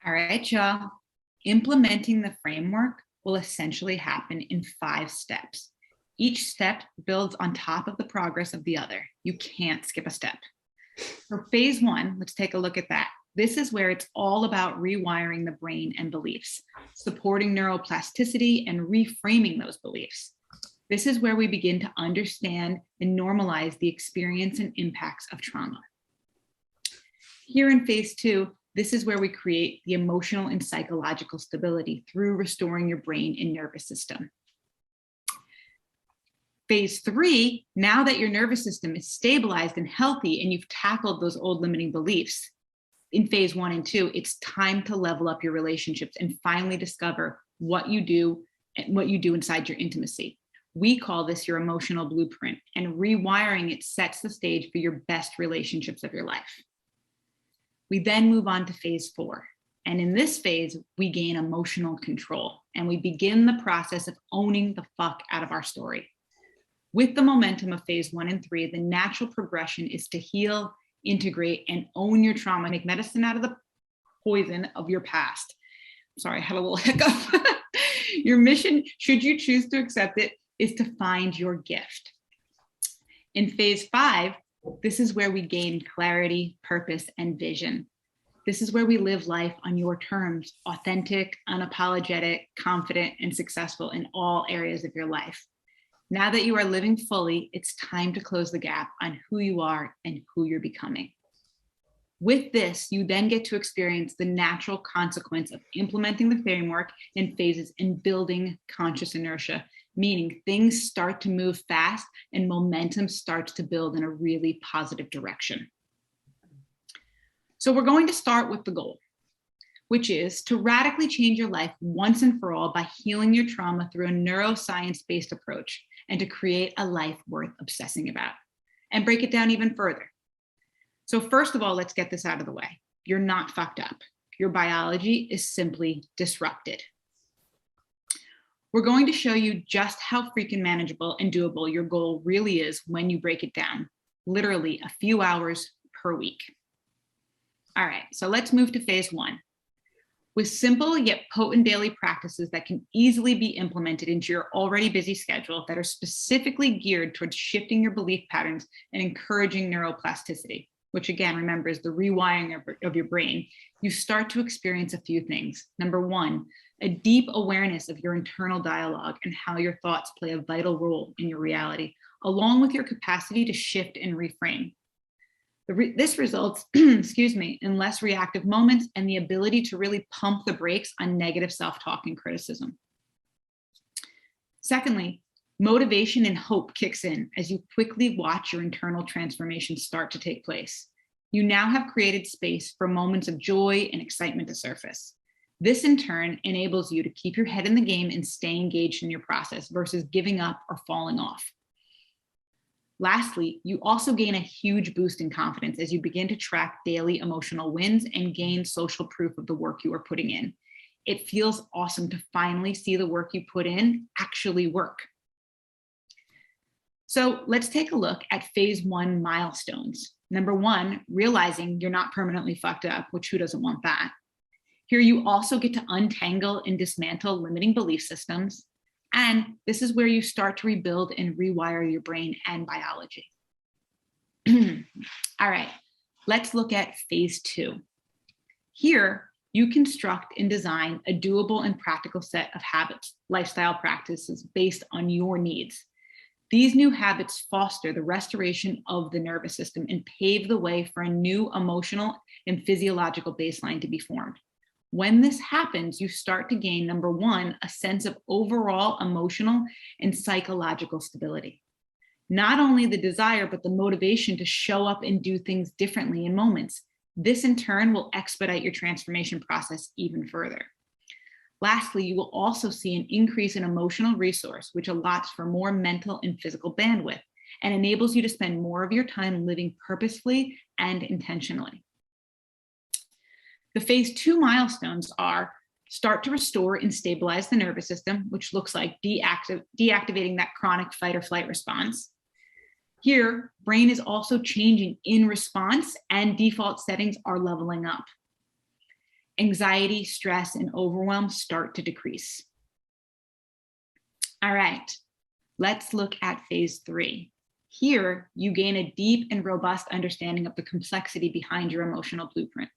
Speaker 2: All right, y'all. Implementing the framework will essentially happen in 5 steps. Each step builds on top of the progress of the other. You can't skip a step. For phase 1, let's take a look at that. This is where it's all about rewiring the brain and beliefs, supporting neuroplasticity and reframing those beliefs. This is where we begin to understand and normalize the experience and impacts of trauma. Here in phase 2, this is where we create the emotional and psychological stability through restoring your brain and nervous system. Phase 3, now that your nervous system is stabilized and healthy and you've tackled those old limiting beliefs, in phase 1 and 2, it's time to level up your relationships and finally discover what you do and what you do inside your intimacy. We call this your emotional blueprint, and rewiring it sets the stage for your best relationships of your life. We then move on to phase 4. And in this phase, we gain emotional control and we begin the process of owning the fuck out of our story. With the momentum of phase 1 and 3, the natural progression is to heal, integrate, and own your trauma, make medicine out of the poison of your past. Sorry, I had a little hiccup. Your mission, should you choose to accept it, is to find your gift. In phase 5, this is where we gain clarity, purpose, and vision. This is where we live life on your terms, authentic, unapologetic, confident, and successful in all areas of your life. Now that you are living fully, it's time to close the gap on who you are and who you're becoming. With this, you then get to experience the natural consequence of implementing the framework in phases and building conscious inertia, meaning things start to move fast and momentum starts to build in a really positive direction. So we're going to start with the goal, which is to radically change your life once and for all by healing your trauma through a neuroscience-based approach and to create a life worth obsessing about. And break it down even further. So first of all, let's get this out of the way. You're not fucked up. Your biology is simply disrupted. We're going to show you just how freaking manageable and doable your goal really is when you break it down, literally a few hours per week. All right, so let's move to phase 1. With simple yet potent daily practices that can easily be implemented into your already busy schedule that are specifically geared towards shifting your belief patterns and encouraging neuroplasticity. which again, remember, is the rewiring of your brain, you start to experience a few things. Number one, a deep awareness of your internal dialogue and how your thoughts play a vital role in your reality, along with your capacity to shift and reframe. This results, excuse me, in less reactive moments and the ability to really pump the brakes on negative self-talk and criticism. Secondly, motivation and hope kicks in as you quickly watch your internal transformation start to take place. You now have created space for moments of joy and excitement to surface. This in turn enables you to keep your head in the game and stay engaged in your process versus giving up or falling off. Lastly, you also gain a huge boost in confidence as you begin to track daily emotional wins and gain social proof of the work you are putting in. It feels awesome to finally see the work you put in actually work. So let's take a look at phase 1 milestones. Number 1, realizing you're not permanently fucked up, which who doesn't want that? Here you also get to untangle and dismantle limiting belief systems. And this is where you start to rebuild and rewire your brain and biology. All right, let's look at phase 2. Here, you construct and design a doable and practical set of habits, lifestyle practices based on your needs. These new habits foster the restoration of the nervous system and pave the way for a new emotional and physiological baseline to be formed. When this happens, you start to gain, number 1, a sense of overall emotional and psychological stability. Not only the desire, but the motivation to show up and do things differently in moments. This in turn will expedite your transformation process even further. Lastly, you will also see an increase in emotional resource, which allots for more mental and physical bandwidth and enables you to spend more of your time living purposefully and intentionally. The phase 2 milestones are start to restore and stabilize the nervous system, which looks like deactivating that chronic fight or flight response. Here, brain is also changing in response and default settings are leveling up. Anxiety, stress, and overwhelm start to decrease. All right, let's look at phase 3. Here, you gain a deep and robust understanding of the complexity behind your emotional blueprint,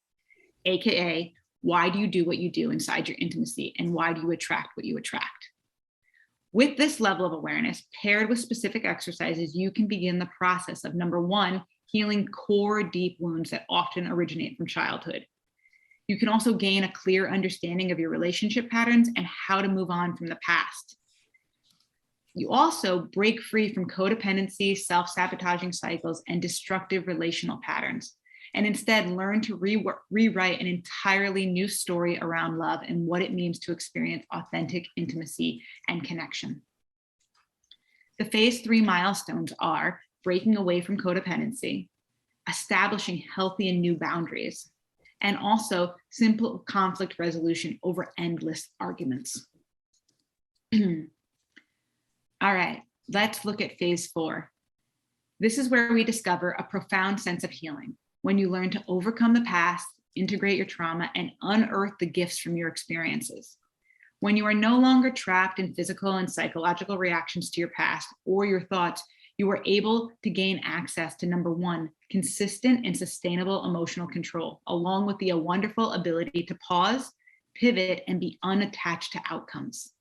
Speaker 2: AKA, why do you do what you do inside your intimacy and why do you attract what you attract? With this level of awareness, paired with specific exercises, you can begin the process of, number 1, healing core deep wounds that often originate from childhood. You can also gain a clear understanding of your relationship patterns and how to move on from the past. You also break free from codependency, self-sabotaging cycles, and destructive relational patterns, and instead learn to rewrite an entirely new story around love and what it means to experience authentic intimacy and connection. The phase 3 milestones are breaking away from codependency, establishing healthy and new boundaries, and also simple conflict resolution over endless arguments. All right, let's look at phase 4. This is where we discover a profound sense of healing, when you learn to overcome the past, integrate your trauma, and unearth the gifts from your experiences. When you are no longer trapped in physical and psychological reactions to your past or your thoughts, you are able to gain access to, number 1, consistent and sustainable emotional control, along with the wonderful ability to pause, pivot, and be unattached to outcomes.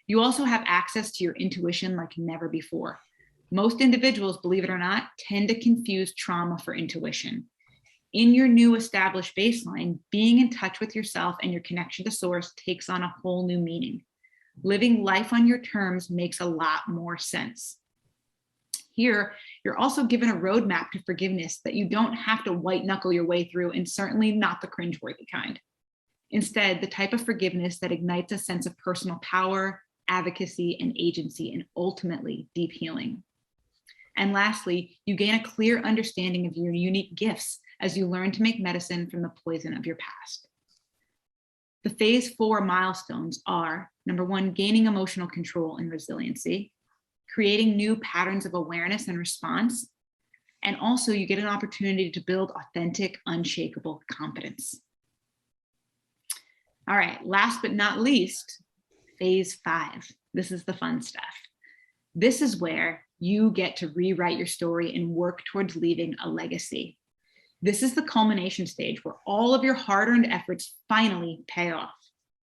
Speaker 2: You also have access to your intuition like never before. Most individuals, believe it or not, tend to confuse trauma for intuition. In your new established baseline, being in touch with yourself and your connection to source takes on a whole new meaning. Living life on your terms makes a lot more sense. Here, you're also given a roadmap to forgiveness that you don't have to white knuckle your way through, and certainly not the cringeworthy kind. Instead, the type of forgiveness that ignites a sense of personal power, advocacy, and agency, and ultimately deep healing. And lastly, you gain a clear understanding of your unique gifts as you learn to make medicine from the poison of your past. The phase 4 milestones are, number 1, gaining emotional control and resiliency, creating new patterns of awareness and response, and also you get an opportunity to build authentic, unshakable confidence. All right, last but not least, phase 5. This is the fun stuff. This is where you get to rewrite your story and work towards leaving a legacy. This is the culmination stage where all of your hard-earned efforts finally pay off.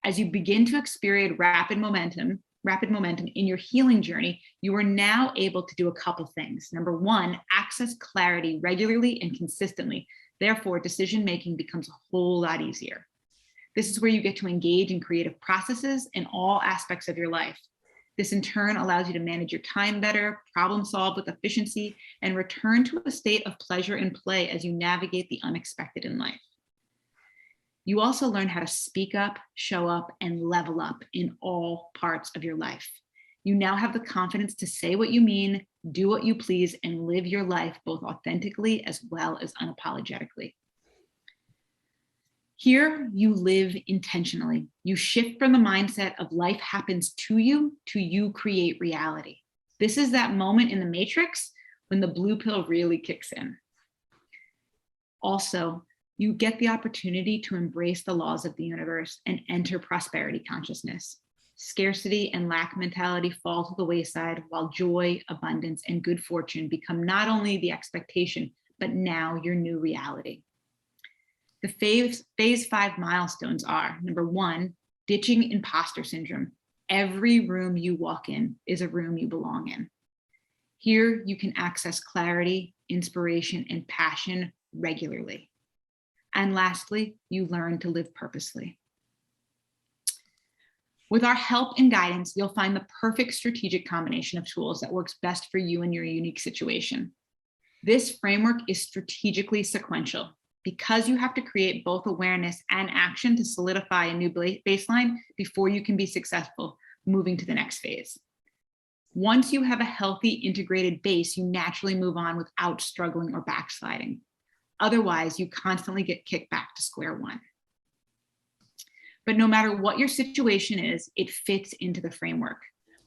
Speaker 2: As you begin to experience rapid momentum in your healing journey, you are now able to do a couple things. Number one, access clarity regularly and consistently. Therefore, decision-making becomes a whole lot easier. This is where you get to engage in creative processes in all aspects of your life. This in turn allows you to manage your time better, problem solve with efficiency, and return to a state of pleasure and play as you navigate the unexpected in life. You also learn how to speak up, show up, and level up in all parts of your life. You now have the confidence to say what you mean, do what you please, and live your life both authentically as well as unapologetically. Here, you live intentionally. You shift from the mindset of life happens to you create reality. This is that moment in the Matrix when the blue pill really kicks in. Also, you get the opportunity to embrace the laws of the universe and enter prosperity consciousness. Scarcity and lack mentality fall to the wayside, while joy, abundance, and good fortune become not only the expectation, but now your new reality. The phase 5 milestones are, number one, ditching imposter syndrome. Every room you walk in is a room you belong in. Here you can access clarity, inspiration, and passion regularly. And lastly, you learn to live purposely. With our help and guidance, you'll find the perfect strategic combination of tools that works best for you and your unique situation. This framework is strategically sequential because you have to create both awareness and action to solidify a new baseline before you can be successful moving to the next phase. Once you have a healthy integrated base, you naturally move on without struggling or backsliding. Otherwise, you constantly get kicked back to square one. But no matter what your situation is, it fits into the framework.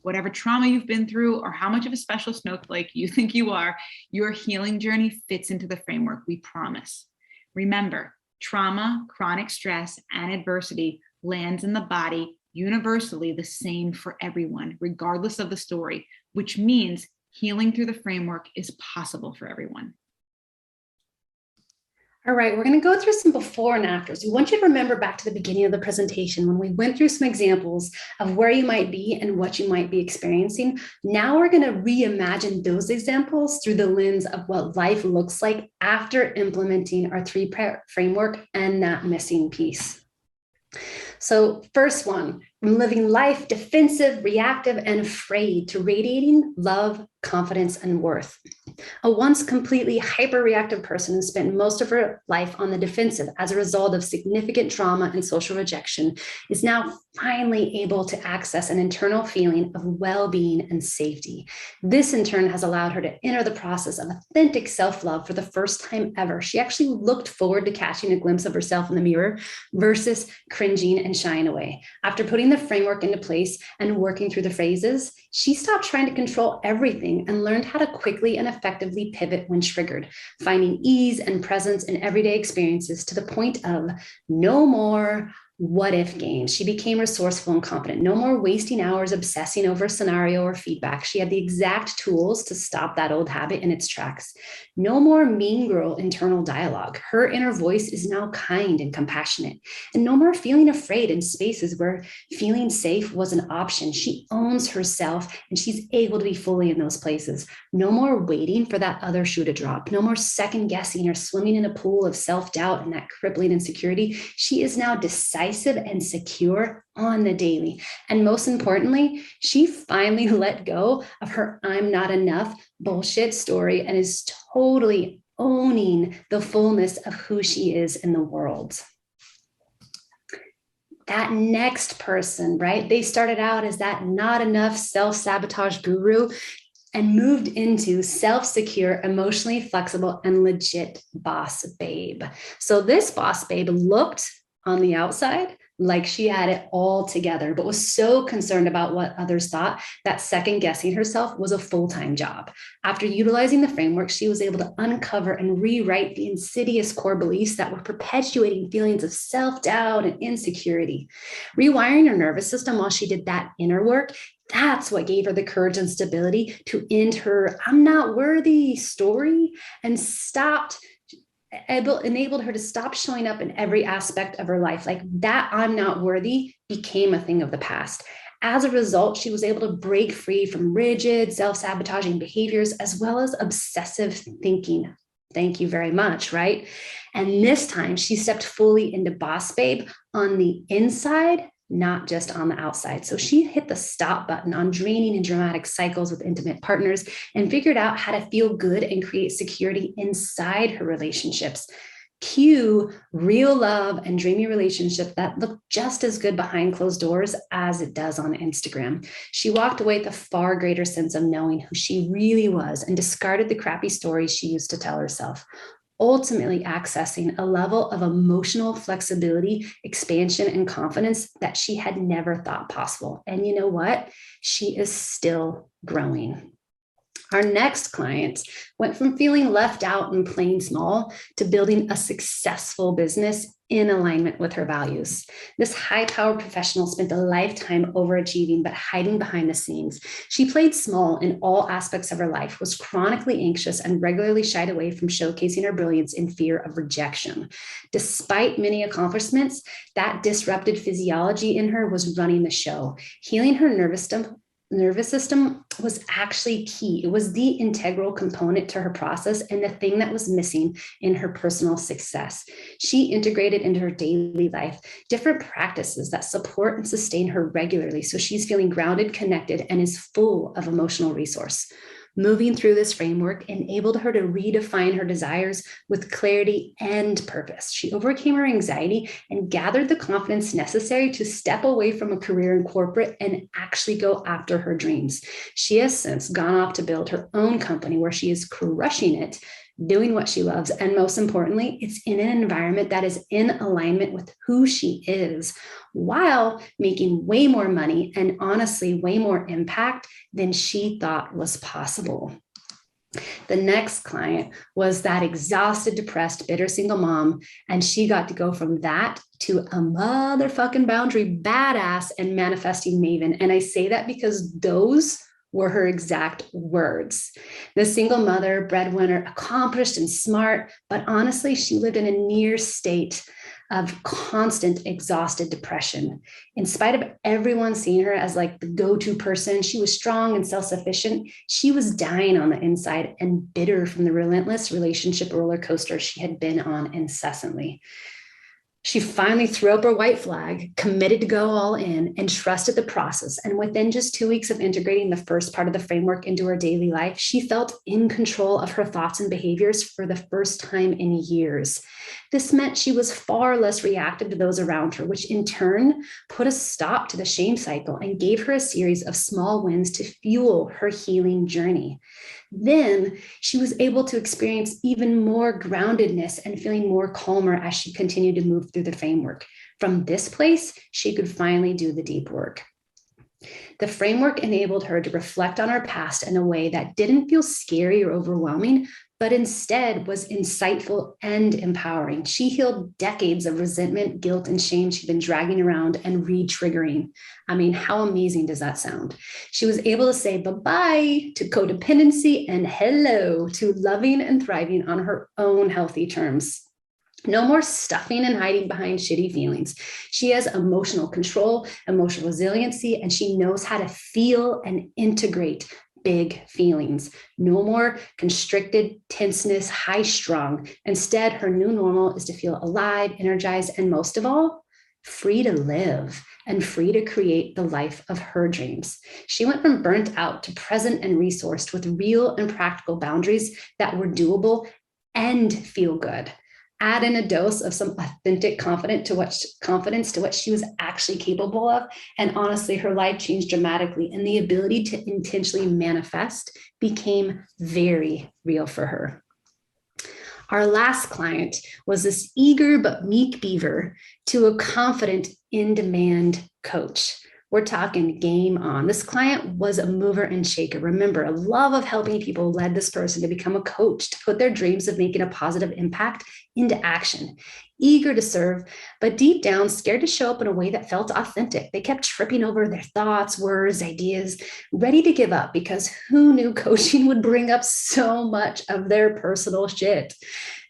Speaker 2: Whatever trauma you've been through or how much of a special snowflake you think you are, your healing journey fits into the framework, we promise. Remember, trauma, chronic stress, and adversity lands in the body universally the same for everyone, regardless of the story, which means healing through the framework is possible for everyone.
Speaker 1: All right, we're going to go through some before and afters. We want you to remember back to the beginning of the presentation when we went through some examples of where you might be and what you might be experiencing. Now we're going to reimagine those examples through the lens of what life looks like after implementing our 3-part framework and that missing piece. So first one, from living life defensive, reactive, and afraid to radiating love, confidence, and worth. A once completely hyper-reactive person who spent most of her life on the defensive as a result of significant trauma and social rejection is now finally able to access an internal feeling of well-being and safety. This in turn has allowed her to enter the process of authentic self-love for the first time ever. She actually looked forward to catching a glimpse of herself in the mirror versus cringing and shying away. After putting the framework into place and working through the phases, she stopped trying to control everything and learned how to quickly and effectively pivot when triggered, finding ease and presence in everyday experiences to the point of no more what if games. She became resourceful and confident. No more wasting hours obsessing over a scenario or feedback. She had the exact tools to stop that old habit in its tracks. No more mean girl internal dialogue. Her inner voice is now kind and compassionate. And no more feeling afraid in spaces where feeling safe was an option. She owns herself and she's able to be fully in those places. No more waiting for that other shoe to drop. No more second guessing or swimming in a pool of self-doubt and that crippling insecurity. She is now decisive and secure on the daily. And most importantly, she finally let go of her I'm not enough bullshit story and is totally owning the fullness of who she is in the world. That next person, right? They started out as that not enough self-sabotage guru and moved into self-secure, emotionally flexible, and legit boss babe. So this boss babe looked on the outside like she had it all together, but was so concerned about what others thought that second guessing herself was a full-time job. After utilizing the framework, she was able to uncover and rewrite the insidious core beliefs that were perpetuating feelings of self-doubt and insecurity. Rewiring her nervous system while she did that inner work, that's what gave her the courage and stability to end her I'm not worthy story and stopped enabled her to stop showing up in every aspect of her life. Like that I'm not worthy became a thing of the past. As a result, she was able to break free from rigid, self-sabotaging behaviors, as well as obsessive thinking. Thank you very much, right? And this time she stepped fully into boss babe on the inside, not just on the outside. So she hit the stop button on draining and dramatic cycles with intimate partners and figured out how to feel good and create security inside her relationships. Cue real love and dreamy relationship that look just as good behind closed doors as it does on Instagram. She walked away with a far greater sense of knowing who she really was and discarded the crappy stories she used to tell herself, ultimately accessing a level of emotional flexibility, expansion, and confidence that she had never thought possible. And you know what? She is still growing. Our next client went from feeling left out and playing small to building a successful business in alignment with her values. This high-powered professional spent a lifetime overachieving but hiding behind the scenes. She played small in all aspects of her life, was chronically anxious, and regularly shied away from showcasing her brilliance in fear of rejection. Despite many accomplishments, that disrupted physiology in her was running the show. Healing her nervous system was actually key. It was the integral component to her process and the thing that was missing in her personal success. She integrated into her daily life different practices that support and sustain her regularly, so she's feeling grounded, connected, and is full of emotional resource. Moving through this framework enabled her to redefine her desires with clarity and purpose. She overcame her anxiety and gathered the confidence necessary to step away from a career in corporate and actually go after her dreams. She has since gone off to build her own company where she is crushing it, doing what she loves, and most importantly, it's in an environment that is in alignment with who she is, while making way more money and honestly way more impact than she thought was possible. The next client was that exhausted, depressed, bitter single mom, and she got to go from that to a motherfucking boundary badass and manifesting maven. And I say that because those were her exact words. The single mother, breadwinner, accomplished and smart, but honestly, she lived in a near state of constant exhausted depression. In spite of everyone seeing her as like the go-to person, she was strong and self-sufficient. She was dying on the inside and bitter from the relentless relationship roller coaster she had been on incessantly. She finally threw up her white flag, committed to go all in, and trusted the process. And within just 2 weeks of integrating the first part of the framework into her daily life, she felt in control of her thoughts and behaviors for the first time in years. This meant she was far less reactive to those around her, which in turn put a stop to the shame cycle and gave her a series of small wins to fuel her healing journey. Then she was able to experience even more groundedness and feeling more calmer as she continued to move through the framework. From this place, she could finally do the deep work. The framework enabled her to reflect on her past in a way that didn't feel scary or overwhelming, but instead was insightful and empowering. She healed decades of resentment, guilt, and shame she'd been dragging around and re-triggering. I mean, how amazing does that sound? She was able to say bye-bye to codependency and hello to loving and thriving on her own healthy terms. No more stuffing and hiding behind shitty feelings. She has emotional control, emotional resiliency, and she knows how to feel and integrate big feelings. No more constricted tenseness, high strung. Instead, her new normal is to feel alive, energized, and most of all, free to live and free to create the life of her dreams. She went from burnt out to present and resourced with real and practical boundaries that were doable and feel good. Add in a dose of some authentic confidence to what she was actually capable of. And honestly, her life changed dramatically, and the ability to intentionally manifest became very real for her. Our last client was this eager but meek beaver to a confident, in-demand coach. We're talking game on. This client was a mover and shaker. Remember, a love of helping people led this person to become a coach, to put their dreams of making a positive impact into action. eager to serve, but deep down scared to show up in a way that felt authentic. They kept tripping over their thoughts, words, ideas, ready to give up because who knew coaching would bring up so much of their personal shit?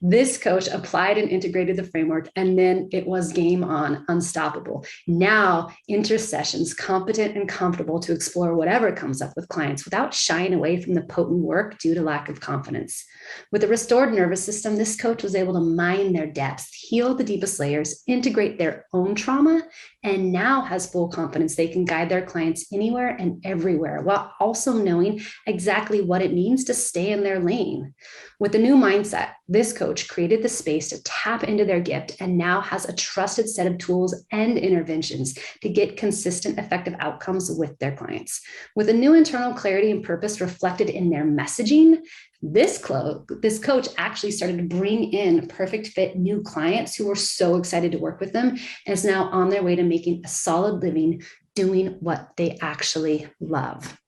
Speaker 1: This coach applied and integrated the framework, and then it was game on, unstoppable. Now, intercessions, competent and comfortable to explore whatever comes up with clients without shying away from the potent work due to lack of confidence. With a restored nervous system, this coach was able to mine their depths, heal the deepest layers, integrate their own trauma, and now has full confidence they can guide their clients anywhere and everywhere while also knowing exactly what it means to stay in their lane. With a new mindset, this coach created the space to tap into their gift and now has a trusted set of tools and interventions to get consistent, effective outcomes with their clients. With a new internal clarity and purpose reflected in their messaging, this coach actually started to bring in perfect fit new clients who were so excited to work with them and is now on their way to making a solid living doing what they actually love.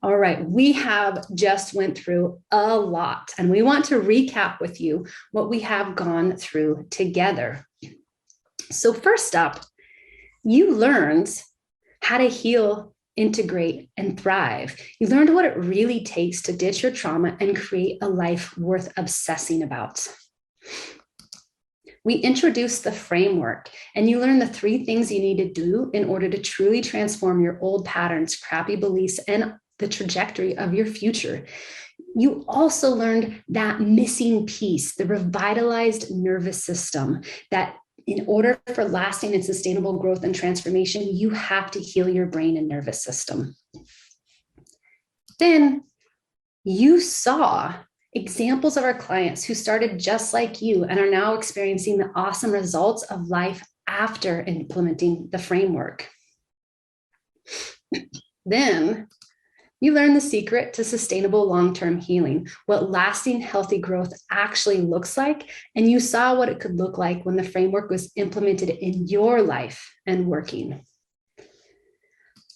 Speaker 1: All right, we have just went through a lot, and we want to recap with you what we have gone through together. So first up, you learned how to heal, integrate, and thrive. You learned what it really takes to ditch your trauma and create a life worth obsessing about. We introduced the framework, and you learned the 3 things you need to do in order to truly transform your old patterns, crappy beliefs, and the trajectory of your future. You also learned that missing piece, the revitalized nervous system, that in order for lasting and sustainable growth and transformation, you have to heal your brain and nervous system. Then you saw examples of our clients who started just like you and are now experiencing the awesome results of life after implementing the framework. Then you learned the secret to sustainable long-term healing, what lasting healthy growth actually looks like, and you saw what it could look like when the framework was implemented in your life and working.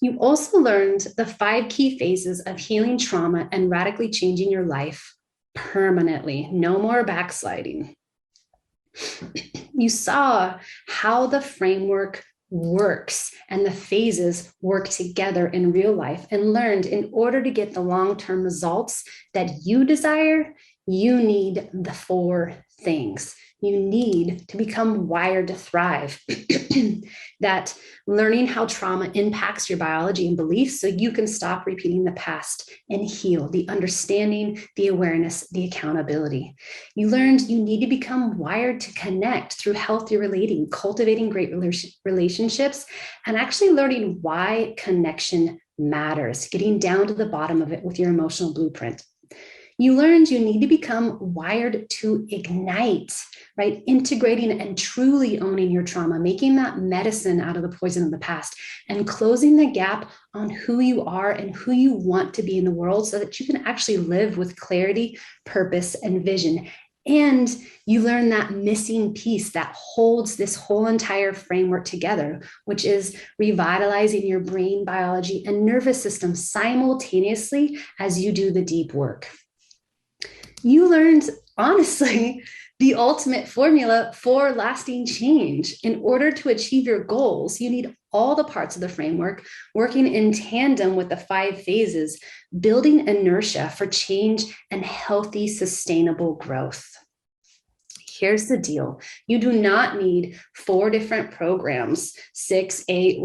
Speaker 1: You also learned the 5 key phases of healing trauma and radically changing your life permanently. No more backsliding. You saw how the framework works and the phases work together in real life and learned in order to get the long-term results that you desire, you need the 4 things. You need to become wired to thrive. That learning how trauma impacts your biology and beliefs so you can stop repeating the past and heal, the understanding, the awareness, the accountability. You learned you need to become wired to connect through healthy relating, cultivating great relationships, and actually learning why connection matters, getting down to the bottom of it with your emotional blueprint. You learned you need to become wired to ignite, right? Integrating and truly owning your trauma, making that medicine out of the poison of the past, and closing the gap on who you are and who you want to be in the world so that you can actually live with clarity, purpose, and vision. And you learn that missing piece that holds this whole entire framework together, which is revitalizing your brain, biology, and nervous system simultaneously as you do the deep work. You learned, honestly, the ultimate formula for lasting change. In order to achieve your goals, you need all the parts of the framework working in tandem with the 5 phases, building inertia for change and healthy, sustainable growth. Here's the deal. You do not need 4 different programs, 6, 8,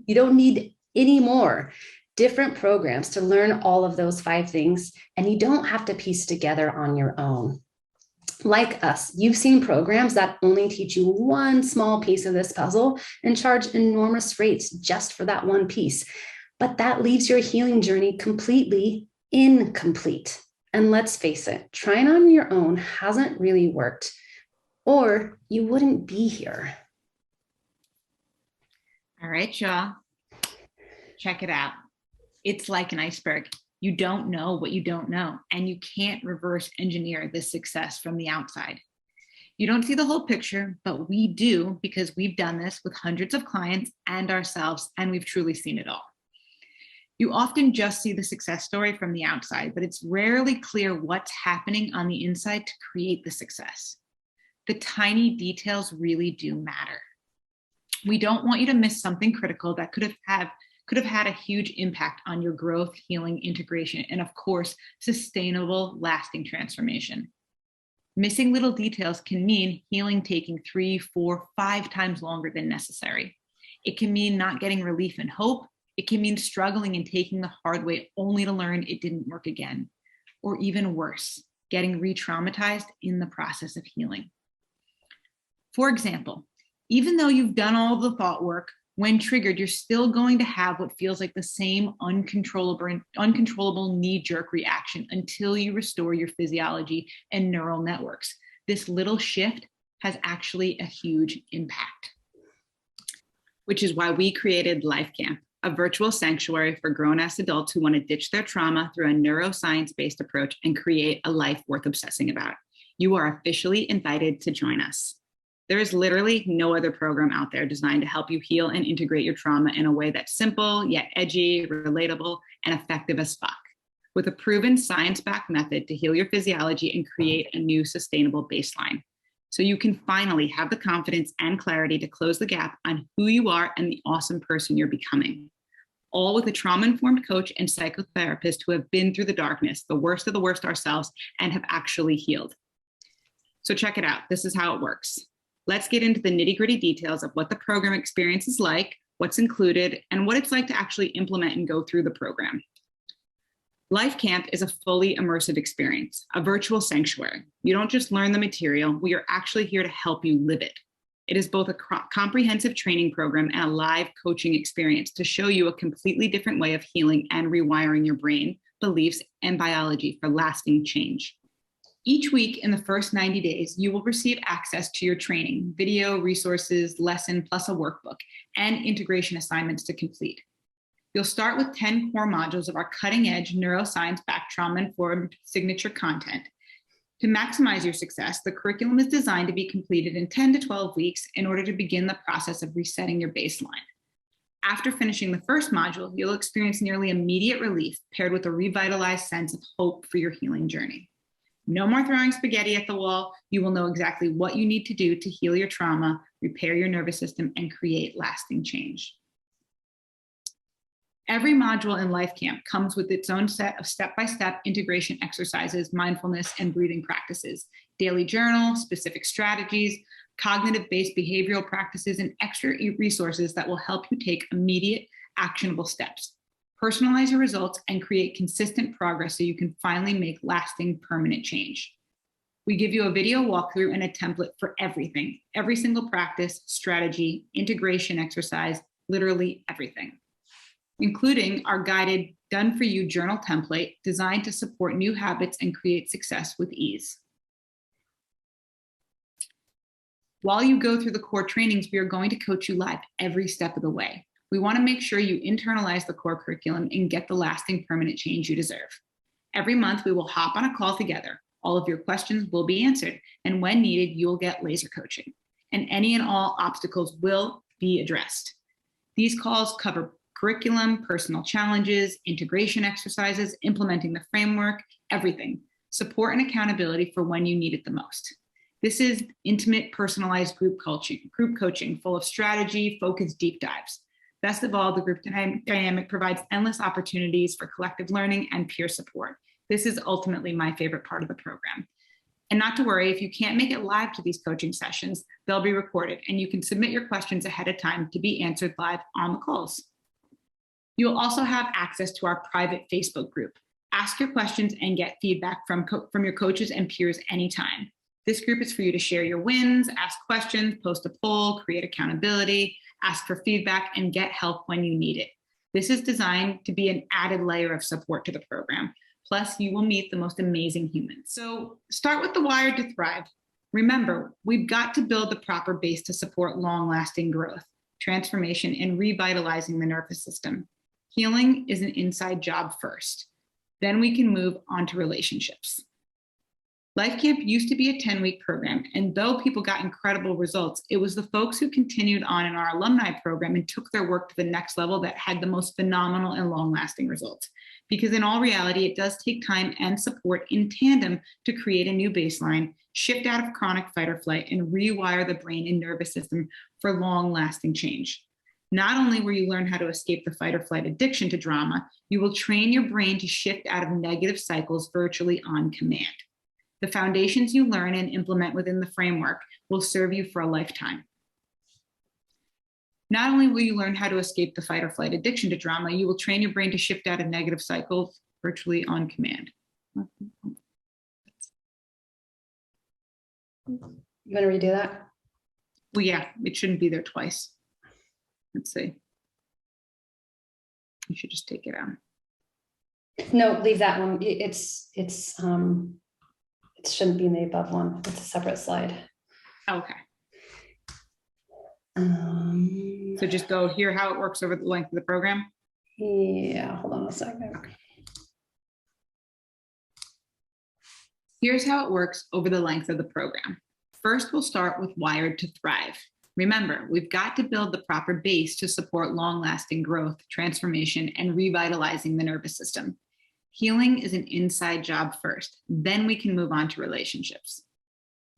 Speaker 1: you don't need any more different programs to learn all of those 5 things, and you don't have to piece together on your own. Like us, you've seen programs that only teach you one small piece of this puzzle and charge enormous rates just for that one piece. But that leaves your healing journey completely incomplete. And let's face it, trying on your own hasn't really worked, or you wouldn't be here.
Speaker 2: All right, y'all. Check it out. It's like an iceberg. You don't know what you don't know, and you can't reverse engineer this success from the outside. You don't see the whole picture, but we do, because we've done this with hundreds of clients and ourselves, and we've truly seen it all. You often just see the success story from the outside, but it's rarely clear what's happening on the inside to create the success. The tiny details really do matter. We don't want you to miss something critical that could have had a huge impact on your growth, healing, integration, and of course, sustainable, lasting transformation. Missing little details can mean healing taking 3, 4, 5 times longer than necessary. It can mean not getting relief and hope. It can mean struggling and taking the hard way only to learn it didn't work again. Or even worse, getting re-traumatized in the process of healing. For example, even though you've done all of the thought work, when triggered, you're still going to have what feels like the same uncontrollable knee-jerk reaction until you restore your physiology and neural networks. This little shift has actually a huge impact, which is why we created Life Camp, a virtual sanctuary for grown-ass adults who want to ditch their trauma through a neuroscience-based approach and create a life worth obsessing about. You are officially invited to join us. There is literally no other program out there designed to help you heal and integrate your trauma in a way that's simple, yet edgy, relatable, and effective as fuck, with a proven science-backed method to heal your physiology and create a new sustainable baseline. So you can finally have the confidence and clarity to close the gap on who you are and the awesome person you're becoming. All with a trauma-informed coach and psychotherapist who have been through the darkness, the worst of the worst ourselves, and have actually healed. So check it out. This is how it works. Let's get into the nitty-gritty details of what the program experience is like, what's included, and what it's like to actually implement and go through the program. Life Camp is a fully immersive experience, a virtual sanctuary. You don't just learn the material, we are actually here to help you live it. It is both a comprehensive training program and a live coaching experience to show you a completely different way of healing and rewiring your brain, beliefs, and biology for lasting change. Each week in the first 90 days, you will receive access to your training, video, resources, lesson, plus a workbook, and integration assignments to complete. You'll start with 10 core modules of our cutting-edge neuroscience-backed trauma-informed signature content. To maximize your success, the curriculum is designed to be completed in 10 to 12 weeks in order to begin the process of resetting your baseline. After finishing the first module, you'll experience nearly immediate relief paired with a revitalized sense of hope for your healing journey. No more throwing spaghetti at the wall. You will know exactly what you need to do to heal your trauma, repair your nervous system, and create lasting change. Every module in Life Camp comes with its own set of step-by-step integration exercises, mindfulness, and breathing practices, daily journal, specific strategies, cognitive-based behavioral practices, and extra resources that will help you take immediate, actionable steps. Personalize your results and create consistent progress so you can finally make lasting, permanent change. We give you a video walkthrough and a template for everything, every single practice, strategy, integration exercise, literally everything, including our guided done-for-you journal template designed to support new habits and create success with ease. While you go through the core trainings, we are going to coach you live every step of the way. We want to make sure you internalize the core curriculum and get the lasting permanent change you deserve. Every month, we will hop on a call together. All of your questions will be answered, and when needed, you'll get laser coaching. And any and all obstacles will be addressed. These calls cover curriculum, personal challenges, integration exercises, implementing the framework, everything. Support and accountability for when you need it the most. This is intimate, personalized group coaching full of strategy, focused deep dives. Best of all, the group dynamic provides endless opportunities for collective learning and peer support. This is ultimately my favorite part of the program. And not to worry, if you can't make it live to these coaching sessions, they'll be recorded and you can submit your questions ahead of time to be answered live on the calls. You'll also have access to our private Facebook group. Ask your questions and get feedback from your coaches and peers anytime. This group is for you to share your wins, ask questions, post a poll, create accountability, ask for feedback, and get help when you need it. This is designed to be an added layer of support to the program. Plus, you will meet the most amazing humans. So start with the Wired to Thrive. Remember, we've got to build the proper base to support long-lasting growth, transformation, and revitalizing the nervous system. Healing is an inside job first. Then we can move on to relationships. Life Camp used to be a 10-week program, and though people got incredible results, it was the folks who continued on in our alumni program and took their work to the next level that had the most phenomenal and long-lasting results. Because in all reality, it does take time and support in tandem to create a new baseline, shift out of chronic fight or flight, and rewire the brain and nervous system for long-lasting change. Not only will you learn how to escape the fight or flight addiction to drama, you will train your brain to shift out of negative cycles virtually on command. The foundations you learn and implement within the framework will serve you for a lifetime. Not only will you learn how to escape the fight or flight addiction to drama, you will train your brain to shift out of negative cycles virtually on command.
Speaker 1: You want to redo that?
Speaker 2: Well, yeah, it shouldn't be there twice. Let's see. You should just take it out.
Speaker 1: No, leave that one. It shouldn't be in the above one. It's a separate slide.
Speaker 2: Okay. So just go here, how it works over the length of the program.
Speaker 1: Yeah, hold on a second.
Speaker 2: Okay. Here's how it works over the length of the program. First, we'll start with Wired to Thrive. Remember, we've got to build the proper base to support long-lasting growth, transformation, and revitalizing the nervous system. Healing is an inside job first, then we can move on to relationships.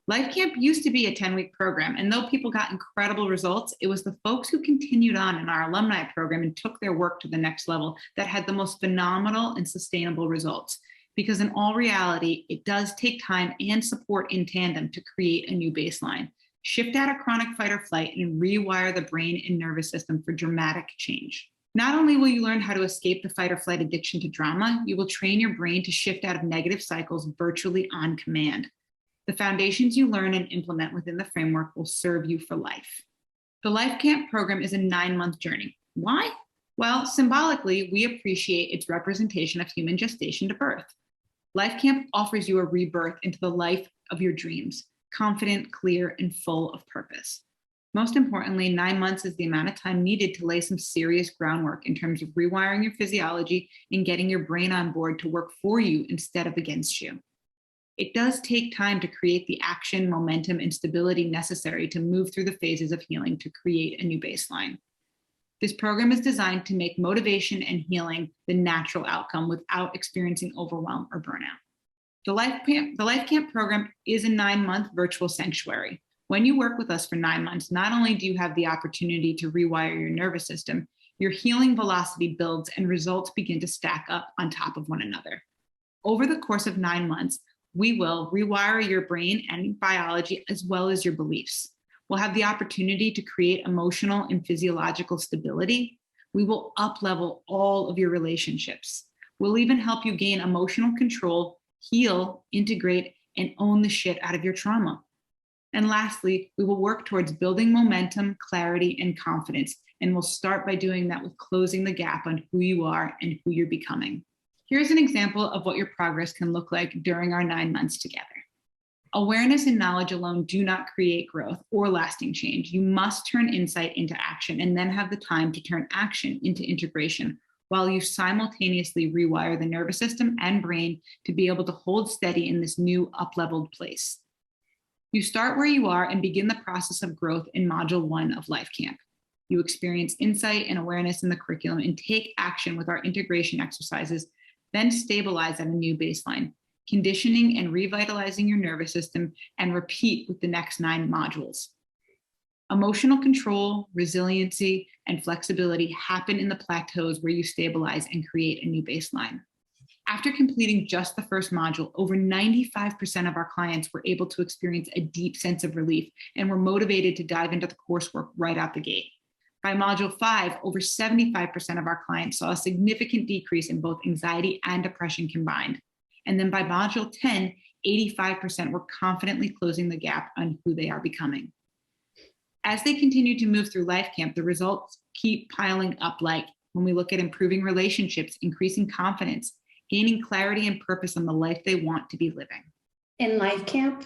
Speaker 2: Life Camp used to be a 10-week program, and though people got incredible results, it was the folks who continued on in our alumni program and took their work to the next level that had the most phenomenal and sustainable results. Because in all reality, it does take time and support in tandem to create a new baseline, shift out of chronic fight or flight, and rewire the brain and nervous system for dramatic change. Not only will you learn how to escape the fight or flight addiction to drama, you will train your brain to shift out of negative cycles virtually on command. The foundations you learn and implement within the framework will serve you for life. The Life Camp program is a 9-month journey. Why? Well, symbolically, we appreciate its representation of human gestation to birth. Life Camp offers you a rebirth into the life of your dreams, confident, clear, and full of purpose. Most importantly, 9 months is the amount of time needed to lay some serious groundwork in terms of rewiring your physiology and getting your brain on board to work for you instead of against you. It does take time to create the action, momentum, and stability necessary to move through the phases of healing to create a new baseline. This program is designed to make motivation and healing the natural outcome without experiencing overwhelm or burnout. The Life Camp program is a 9-month virtual sanctuary. When you work with us for 9 months, not only do you have the opportunity to rewire your nervous system, your healing velocity builds and results begin to stack up on top of one another. Over the course of 9 months, we will rewire your brain and biology as well as your beliefs. We'll have the opportunity to create emotional and physiological stability. We will up-level all of your relationships. We'll even help you gain emotional control, heal, integrate, and own the shit out of your trauma. And lastly, we will work towards building momentum, clarity, and confidence. And we'll start by doing that with closing the gap on who you are and who you're becoming. Here's an example of what your progress can look like during our 9 months together. Awareness and knowledge alone do not create growth or lasting change. You must turn insight into action and then have the time to turn action into integration while you simultaneously rewire the nervous system and brain to be able to hold steady in this new up-leveled place. You start where you are and begin the process of growth in Module 1 of Life Camp. You experience insight and awareness in the curriculum and take action with our integration exercises, then stabilize at a new baseline, conditioning and revitalizing your nervous system, and repeat with the next 9 modules. Emotional control, resiliency, and flexibility happen in the plateaus where you stabilize and create a new baseline. After completing just the first module, over 95% of our clients were able to experience a deep sense of relief and were motivated to dive into the coursework right out the gate. By Module 5, over 75% of our clients saw a significant decrease in both anxiety and depression combined. And then by Module 10, 85% were confidently closing the gap on who they are becoming. As they continue to move through Life Camp, the results keep piling up, like when we look at improving relationships, increasing confidence, gaining clarity and purpose on the life they want to be living.
Speaker 1: In Life Camp,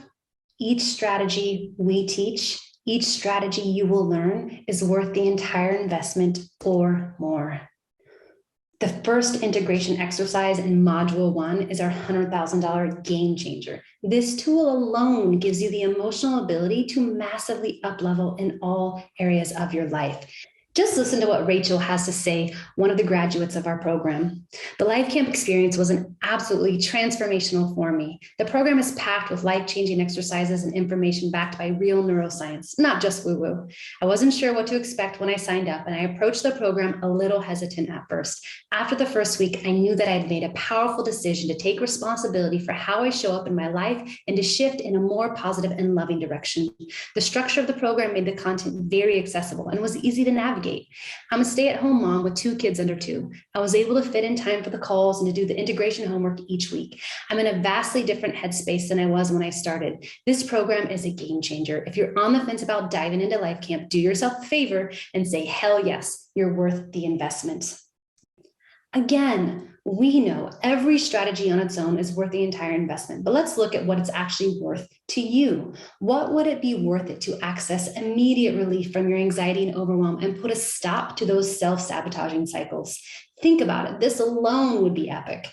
Speaker 1: each strategy we teach, each strategy you will learn is worth the entire investment or more. The first integration exercise in module 1 is our $100,000 game changer. This tool alone gives you the emotional ability to massively up-level in all areas of your life. Just listen to what Rachel has to say, one of the graduates of our program. The Life Camp experience was an absolutely transformational for me. The program is packed with life-changing exercises and information backed by real neuroscience, not just woo-woo. I wasn't sure what to expect when I signed up, and I approached the program a little hesitant at first. After the first week, I knew that I had made a powerful decision to take responsibility for how I show up in my life and to shift in a more positive and loving direction. The structure of the program made the content very accessible and was easy to navigate. I'm a stay-at-home mom with 2 kids under 2. I was able to fit in time for the calls and to do the integration homework each week. I'm in a vastly different headspace than I was when I started. This program is a game changer. If you're on the fence about diving into Life Camp, do yourself a favor and say, hell yes, you're worth the investment. Again, we know every strategy on its own is worth the entire investment, but let's look at what it's actually worth to you. What would it be worth it to access immediate relief from your anxiety and overwhelm and put a stop to those self-sabotaging cycles? Think about it. This alone would be epic.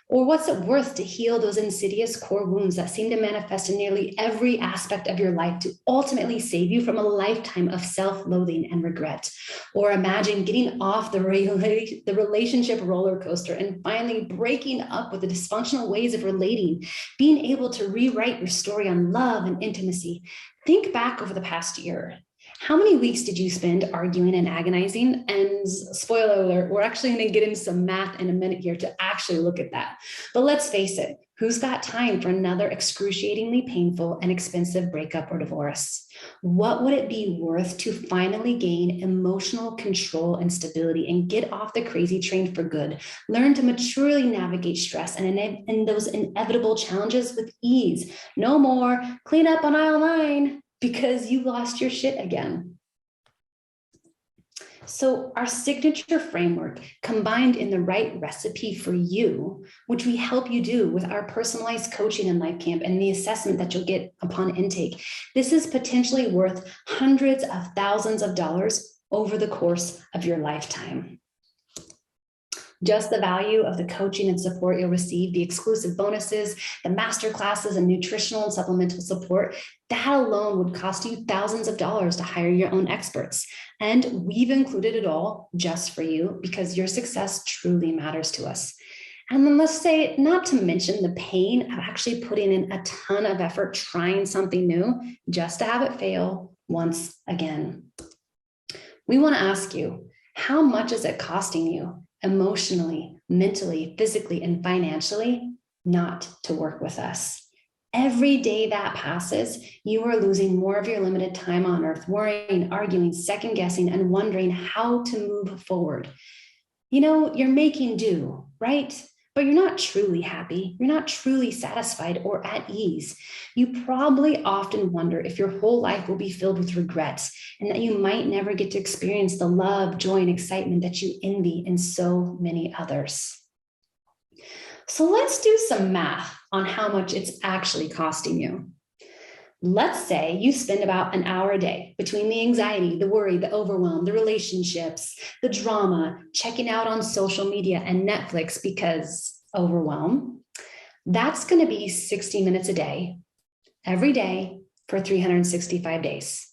Speaker 1: Or what's it worth to heal those insidious core wounds that seem to manifest in nearly every aspect of your life to ultimately save you from a lifetime of self-loathing and regret? Or imagine getting off the relationship roller coaster and finally breaking up with the dysfunctional ways of relating, being able to rewrite your story on love and intimacy. Think back over the past year. How many weeks did you spend arguing and agonizing? And spoiler alert, we're actually going to get into some math in a minute here to actually look at that. But let's face it, who's got time for another excruciatingly painful and expensive breakup or divorce? What would it be worth to finally gain emotional control and stability and get off the crazy train for good? Learn to maturely navigate stress and those inevitable challenges with ease. No more clean up on aisle 9. Because you lost your shit again. So our signature framework combined in the right recipe for you, which we help you do with our personalized coaching in Life Camp and the assessment that you'll get upon intake. This is potentially worth hundreds of thousands of dollars over the course of your lifetime. Just the value of the coaching and support you'll receive, the exclusive bonuses, the master classes and nutritional and supplemental support, that alone would cost you thousands of dollars to hire your own experts. And we've included it all just for you because your success truly matters to us. And then let's say, not to mention the pain of actually putting in a ton of effort trying something new just to have it fail once again. We want to ask you, how much is it costing you emotionally, mentally, physically, and financially not to work with us? Every day that passes, you are losing more of your limited time on earth, worrying, arguing, second guessing, and wondering how to move forward. You know, you're making do, right? But you're not truly happy. You're not truly satisfied or at ease. You probably often wonder if your whole life will be filled with regrets and that you might never get to experience the love, joy, and excitement that you envy in so many others. So let's do some math on how much it's actually costing you. Let's say you spend about an hour a day between the anxiety, the worry, the overwhelm, the relationships, the drama, checking out on social media and Netflix because overwhelm. That's going to be 60 minutes a day, every day for 365 days.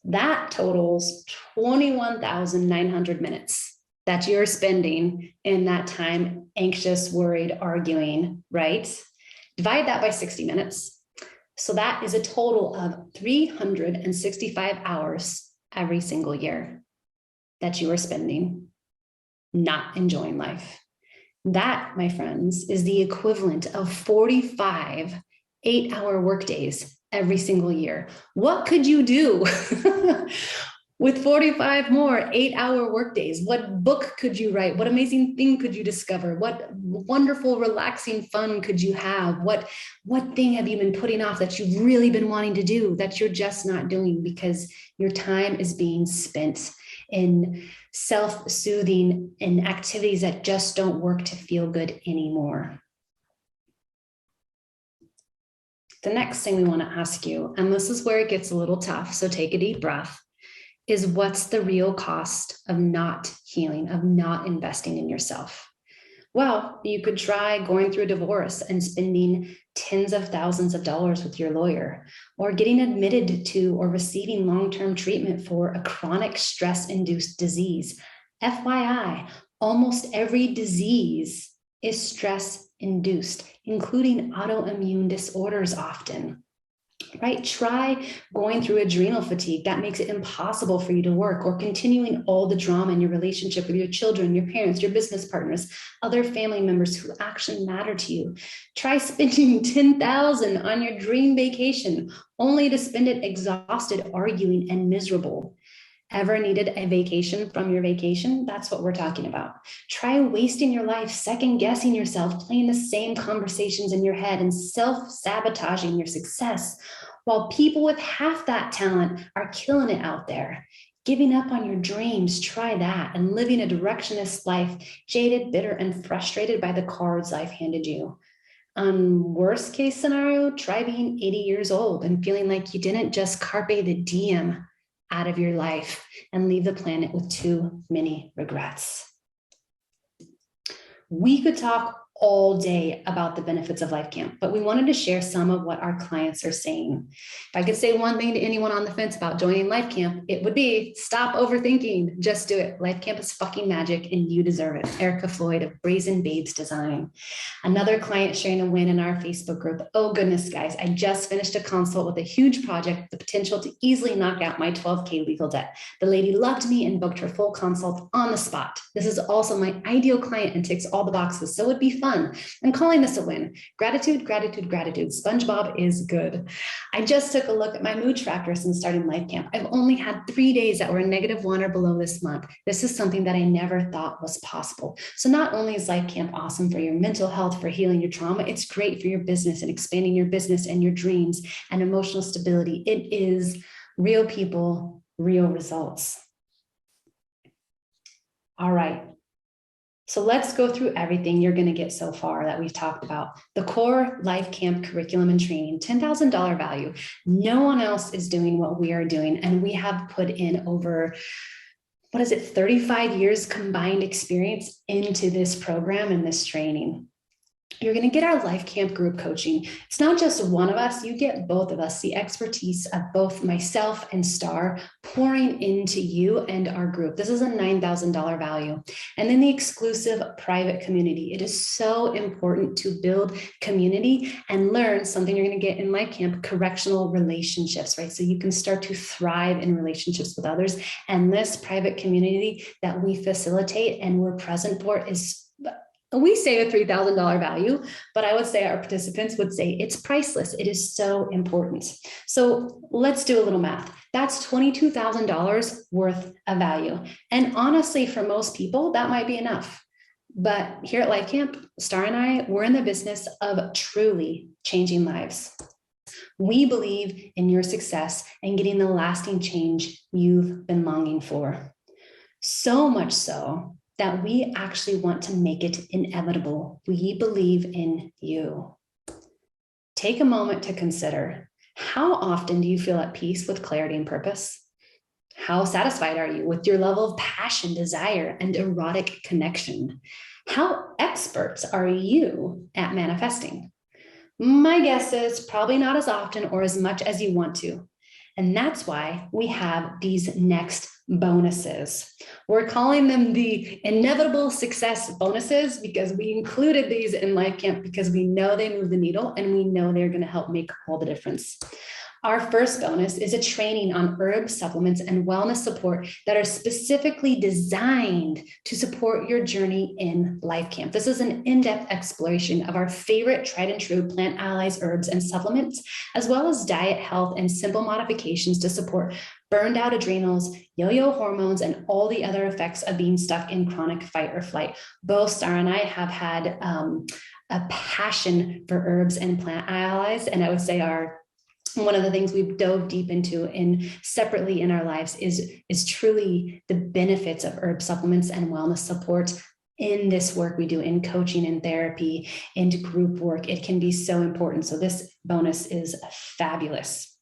Speaker 1: That totals 21,900 minutes that you're spending in that time, anxious, worried, arguing, right? Divide that by 60 minutes. So that is a total of 365 hours every single year that you are spending not enjoying life. That, my friends, is the equivalent of 45 8-hour workdays every single year. What could you do with 45 more 8-hour workdays? What book could you write? What amazing thing could you discover? What wonderful, relaxing fun could you have? What thing have you been putting off that you've really been wanting to do that you're just not doing because your time is being spent in self-soothing and activities that just don't work to feel good anymore? The next thing we want to ask you, and this is where it gets a little tough, so take a deep breath, is what's the real cost of not healing, of not investing in yourself? Well, you could try going through a divorce and spending tens of thousands of dollars with your lawyer, or getting admitted to or receiving long-term treatment for a chronic stress-induced disease. FYI, almost every disease is stress-induced, including autoimmune disorders often. Right? Try going through adrenal fatigue. That makes it impossible for you to work, or continuing all the drama in your relationship with your children, your parents, your business partners, other family members who actually matter to you. Try spending $10,000 on your dream vacation only to spend it exhausted, arguing, and miserable. Ever needed a vacation from your vacation? That's what we're talking about. Try wasting your life second guessing yourself, playing the same conversations in your head, and self-sabotaging your success, while people with half that talent are killing it out there. Giving up on your dreams, try that, and living a directionless life, jaded, bitter, and frustrated by the cards life handed you. Worst case scenario, try being 80 years old and feeling like you didn't just carpe the diem out of your life and leave the planet with too many regrets. We could talk all day about the benefits of Life Camp, but we wanted to share some of what our clients are saying. If I could say one thing to anyone on the fence about joining Life Camp, it would be stop overthinking, just do it. Life Camp is fucking magic and you deserve it. Erica Floyd of Brazen Babes Design. Another client sharing a win in our Facebook group. Oh goodness, guys, I just finished a consult with a huge project, the potential to easily knock out my $12K legal debt. The lady loved me and booked her full consult on the spot. This is also my ideal client and ticks all the boxes, so it'd be fun. I'm calling this a win. Gratitude, gratitude, gratitude. SpongeBob is good. I just took a look at my mood tracker since starting Life Camp. I've only had 3 days that were -1 or below this month. This is something that I never thought was possible. So not only is Life Camp awesome for your mental health, for healing your trauma, it's great for your business and expanding your business and your dreams and emotional stability. It is real people, real results. All right. So let's go through everything you're going to get so far that we've talked about. The core Life Camp curriculum and training, $10,000 value. No one else is doing what we are doing. And we have put in over, 35 years combined experience into this program and this training. You're going to get our Life Camp group coaching. It's not just one of us, you get both of us, the expertise of both myself and Star pouring into you and our group. This is a $9,000 value. And then the exclusive private community. It is so important to build community and learn something you're going to get in Life Camp, correctional relationships, right? So you can start to thrive in relationships with others. And this private community that we facilitate and we're present for is, we say a $3,000 value, but I would say our participants would say it's priceless. It is so important. So let's do a little math. That's $22,000 worth of value. And honestly, for most people, that might be enough. But here at Life Camp, Star and I, we're in the business of truly changing lives. We believe in your success and getting the lasting change you've been longing for. So much so that we actually want to make it inevitable. We believe in you. Take a moment to consider, how often do you feel at peace with clarity and purpose? How satisfied are you with your level of passion, desire, and erotic connection? How expert are you at manifesting? My guess is probably not as often or as much as you want to. And that's why we have these next bonuses. We're calling them the inevitable success bonuses because we included these in Life Camp because we know they move the needle and we know they're going to help make all the difference. Our first bonus is a training on herb supplements and wellness support that are specifically designed to support your journey in Life Camp. This is an in-depth exploration of our favorite tried and true plant allies, herbs, and supplements, as well as diet, health, and simple modifications to support burned out adrenals, yo-yo hormones, and all the other effects of being stuck in chronic fight or flight. Both Star and I have had a passion for herbs and plant allies, and I would say one of the things we've dove deep into in separately in our lives is truly the benefits of herb supplements and wellness support in this work we do in coaching and therapy and group work. It can be so important. So this bonus is fabulous.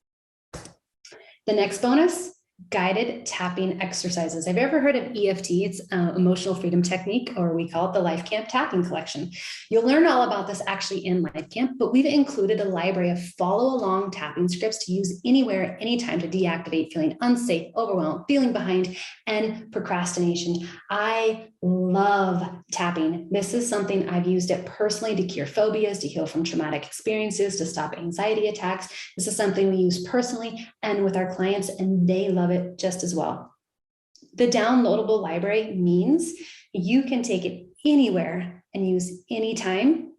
Speaker 1: The next bonus, guided tapping exercises. Have you ever heard of EFT? It's emotional freedom technique, or we call it the Life Camp tapping collection. You'll learn all about this actually in Life Camp, but we've included a library of follow along tapping scripts to use anywhere, anytime to deactivate feeling unsafe, overwhelmed, feeling behind, and procrastination. I love tapping. This is something I've used it personally to cure phobias, to heal from traumatic experiences, to stop anxiety attacks. This is something we use personally and with our clients, and they love it just as well. The downloadable library means you can take it anywhere and use anytime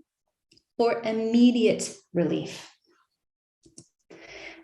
Speaker 1: for immediate relief.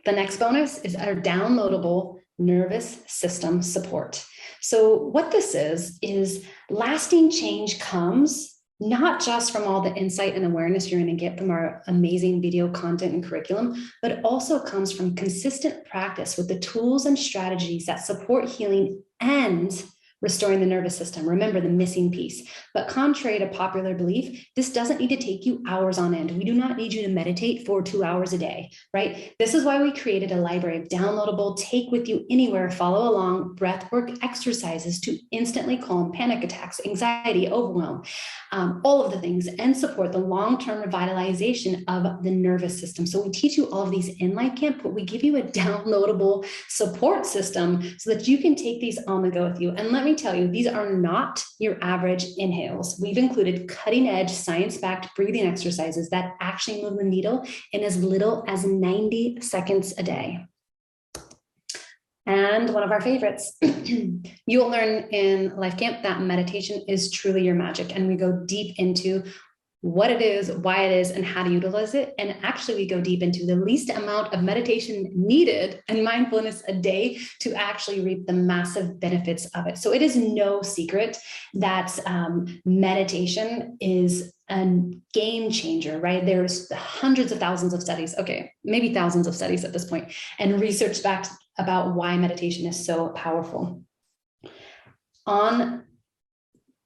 Speaker 1: The next bonus is our downloadable nervous system support. So what this is lasting change comes not just from all the insight and awareness you're going to get from our amazing video content and curriculum, but also comes from consistent practice with the tools and strategies that support healing and restoring the nervous system. Remember the missing piece. But contrary to popular belief, this doesn't need to take you hours on end. We do not need you to meditate for 2 hours a day, right? This is why we created a library of downloadable, take with you anywhere, follow along breathwork exercises to instantly calm panic attacks, anxiety, overwhelm, all of the things, and support the long-term revitalization of the nervous system. So we teach you all of these in Life Camp, but we give you a downloadable support system so that you can take these on the go with you. And let me tell you, these are not your average inhales. We've included cutting-edge, science-backed breathing exercises that actually move the needle in as little as 90 seconds a day. And one of our favorites, you'll learn in Life Camp that meditation is truly your magic. And we go deep into what it is, why it is, and how to utilize it. And actually, we go deep into the least amount of meditation needed and mindfulness a day to actually reap the massive benefits of it. So it is no secret that meditation is a game changer, right? There's hundreds of thousands of studies, okay, maybe thousands of studies at this point, and research backed about why meditation is so powerful.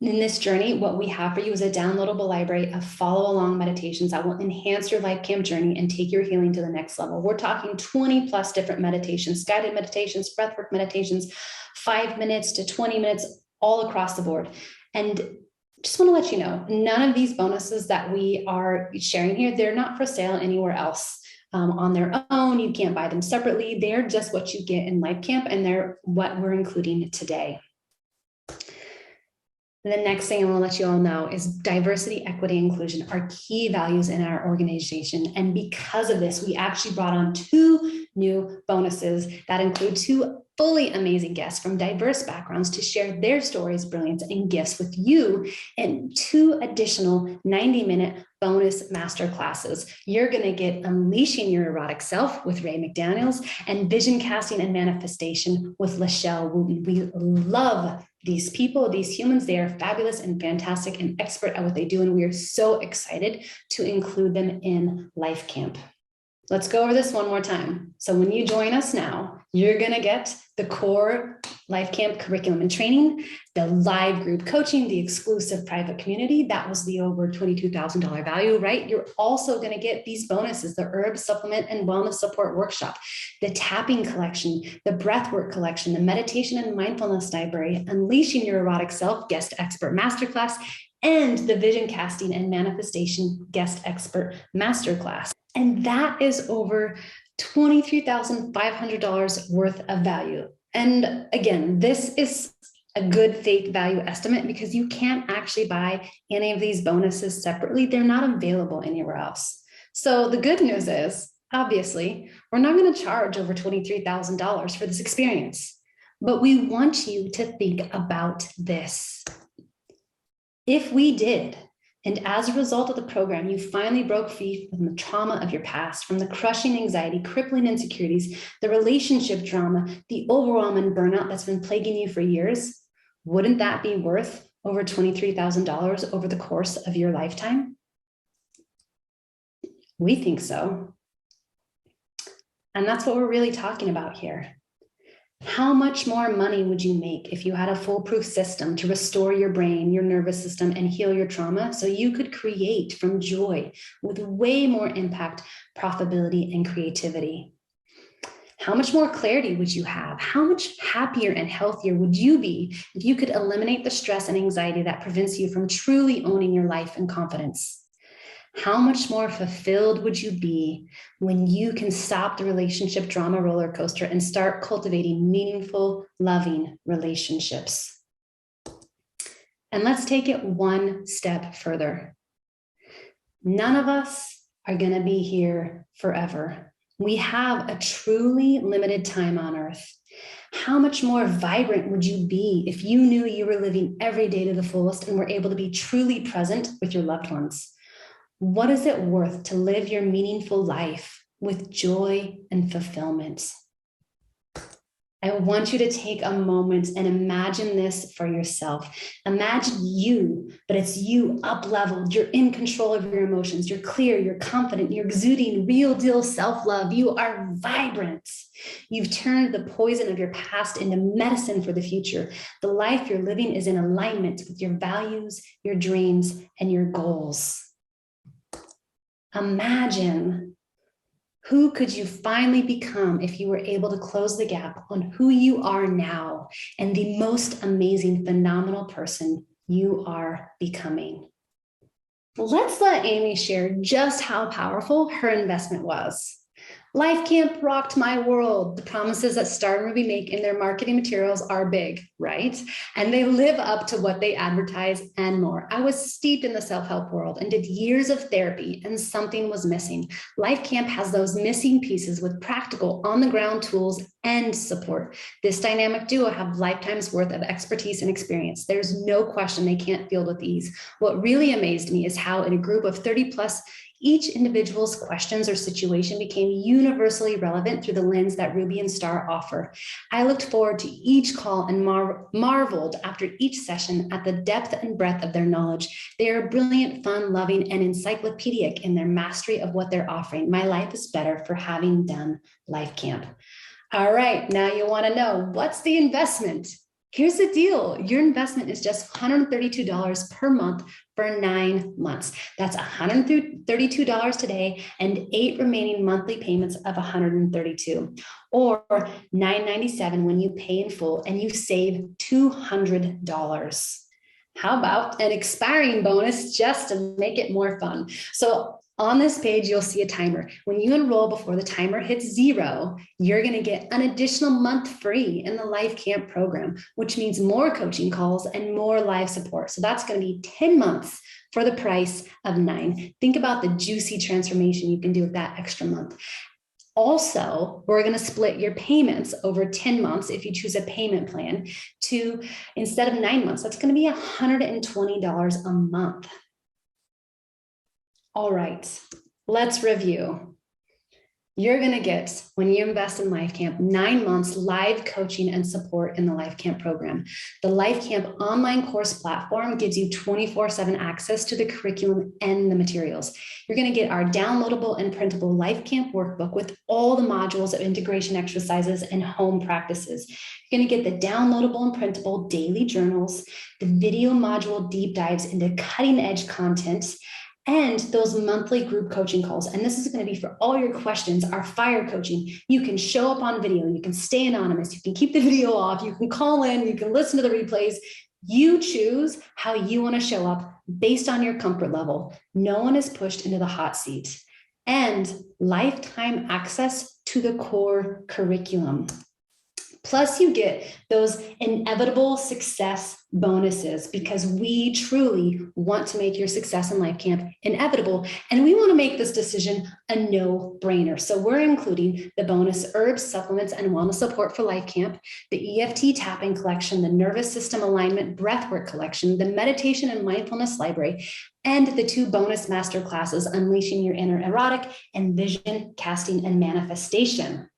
Speaker 1: In this journey, what we have for you is a downloadable library of follow-along meditations that will enhance your Life Camp journey and take your healing to the next level. We're talking 20 plus different meditations, guided meditations, breathwork meditations, 5 minutes to 20 minutes, all across the board. And just want to let you know, none of these bonuses that we are sharing here, they're not for sale anywhere else. On their own, you can't buy them separately. They're just what you get in Life Camp, and they're what we're including today. The next thing I want to let you all know is diversity, equity, inclusion are key values in our organization. And because of this, we actually brought on 2 new bonuses that include 2 fully amazing guests from diverse backgrounds to share their stories, brilliance, and gifts with you, and 2 additional 90-minute bonus master classes. You're going to get Unleashing Your Erotic Self with Ray McDaniels and Vision Casting and Manifestation with Lachelle Wooten. We love these people, these humans. They are fabulous and fantastic and expert at what they do, and we are so excited to include them in Life Camp. Let's go over this one more time. So when you join us now, you're going to get the core Life Camp curriculum and training, the live group coaching, the exclusive private community. That was the over $22,000 value, right? You're also going to get these bonuses, the herb supplement and wellness support workshop, the tapping collection, the breathwork collection, the meditation and mindfulness library, Unleashing Your Erotic Self guest expert masterclass, and the Vision Casting and Manifestation guest expert masterclass. And that is over $23,500 worth of value. And again, this is a good faith value estimate because you can't actually buy any of these bonuses separately. They're not available anywhere else. So the good news is, obviously, we're not going to charge over $23,000 for this experience, but we want you to think about this. If we did, and as a result of the program, you finally broke free from the trauma of your past, from the crushing anxiety, crippling insecurities, the relationship drama, the overwhelm and burnout that's been plaguing you for years, wouldn't that be worth over $23,000 over the course of your lifetime? We think so. And that's what we're really talking about here. How much more money would you make if you had a foolproof system to restore your brain, your nervous system, and heal your trauma so you could create from joy with way more impact, profitability, and creativity? How much more clarity would you have? How much happier and healthier would you be if you could eliminate the stress and anxiety that prevents you from truly owning your life and confidence? How much more fulfilled would you be when you can stop the relationship drama roller coaster and start cultivating meaningful, loving relationships? And let's take it one step further. None of us are going to be here forever. We have a truly limited time on earth. How much more vibrant would you be if you knew you were living every day to the fullest and were able to be truly present with your loved ones? What is it worth to live your meaningful life with joy and fulfillment? I want you to take a moment and imagine this for yourself. Imagine you, but it's you up-leveled. You're in control of your emotions. You're clear, you're confident, you're exuding real deal self-love. You are vibrant. You've turned the poison of your past into medicine for the future. The life you're living is in alignment with your values, your dreams, and your goals. Imagine, who could you finally become if you were able to close the gap on who you are now and the most amazing, phenomenal person you are becoming? Let's let Amy share just how powerful her investment was. Life Camp rocked my world. The promises that Star and Ruby make in their marketing materials are big, right? And they live up to what they advertise and more. I was steeped in the self-help world and did years of therapy, and something was missing. Life Camp has those missing pieces with practical on-the-ground tools and support. This dynamic duo have lifetimes worth of expertise and experience. There's no question they can't field with ease. What really amazed me is how in a group of 30 plus, each individual's questions or situation became universally relevant through the lens that Ruby and Star offer. I looked forward to each call and marveled after each session at the depth and breadth of their knowledge. They are brilliant, fun, loving, and encyclopedic in their mastery of what they're offering. My life is better for having done Life Camp. All right, now you want to know, what's the investment? Here's the deal. Your investment is just $132 per month for 9 months. That's $132 today and 8 remaining monthly payments of $132, or $997 when you pay in full, and you save $200. How about an expiring bonus just to make it more fun? So on this page, you'll see a timer. When you enroll before the timer hits 0, you're going to get an additional month free in the Life Camp program, which means more coaching calls and more live support. So that's going to be 10 months for the price of 9. Think about the juicy transformation you can do with that extra month. Also, we're going to split your payments over 10 months if you choose a payment plan to, instead of 9 months, that's going to be $120 a month. All right, let's review. You're going to get, when you invest in Life Camp, 9 months live coaching and support in the Life Camp program. The Life Camp online course platform gives you 24/7 access to the curriculum and the materials. You're going to get our downloadable and printable Life Camp workbook with all the modules of integration exercises and home practices. You're going to get the downloadable and printable daily journals, the video module deep dives into cutting edge content, and those monthly group coaching calls. And this is going to be for all your questions, our fire coaching. You can show up on video, you can stay anonymous, you can keep the video off, you can call in, you can listen to the replays. You choose how you want to show up based on your comfort level. No one is pushed into the hot seat. And lifetime access to the core curriculum. Plus, you get those inevitable success bonuses, because we truly want to make your success in Life Camp inevitable. And we want to make this decision a no-brainer. So we're including the bonus herbs, supplements, and wellness support for Life Camp, the EFT tapping collection, the nervous system alignment breathwork collection, the meditation and mindfulness library, and the 2 bonus master classes, Unleashing Your Inner Erotic and Vision Casting and Manifestation.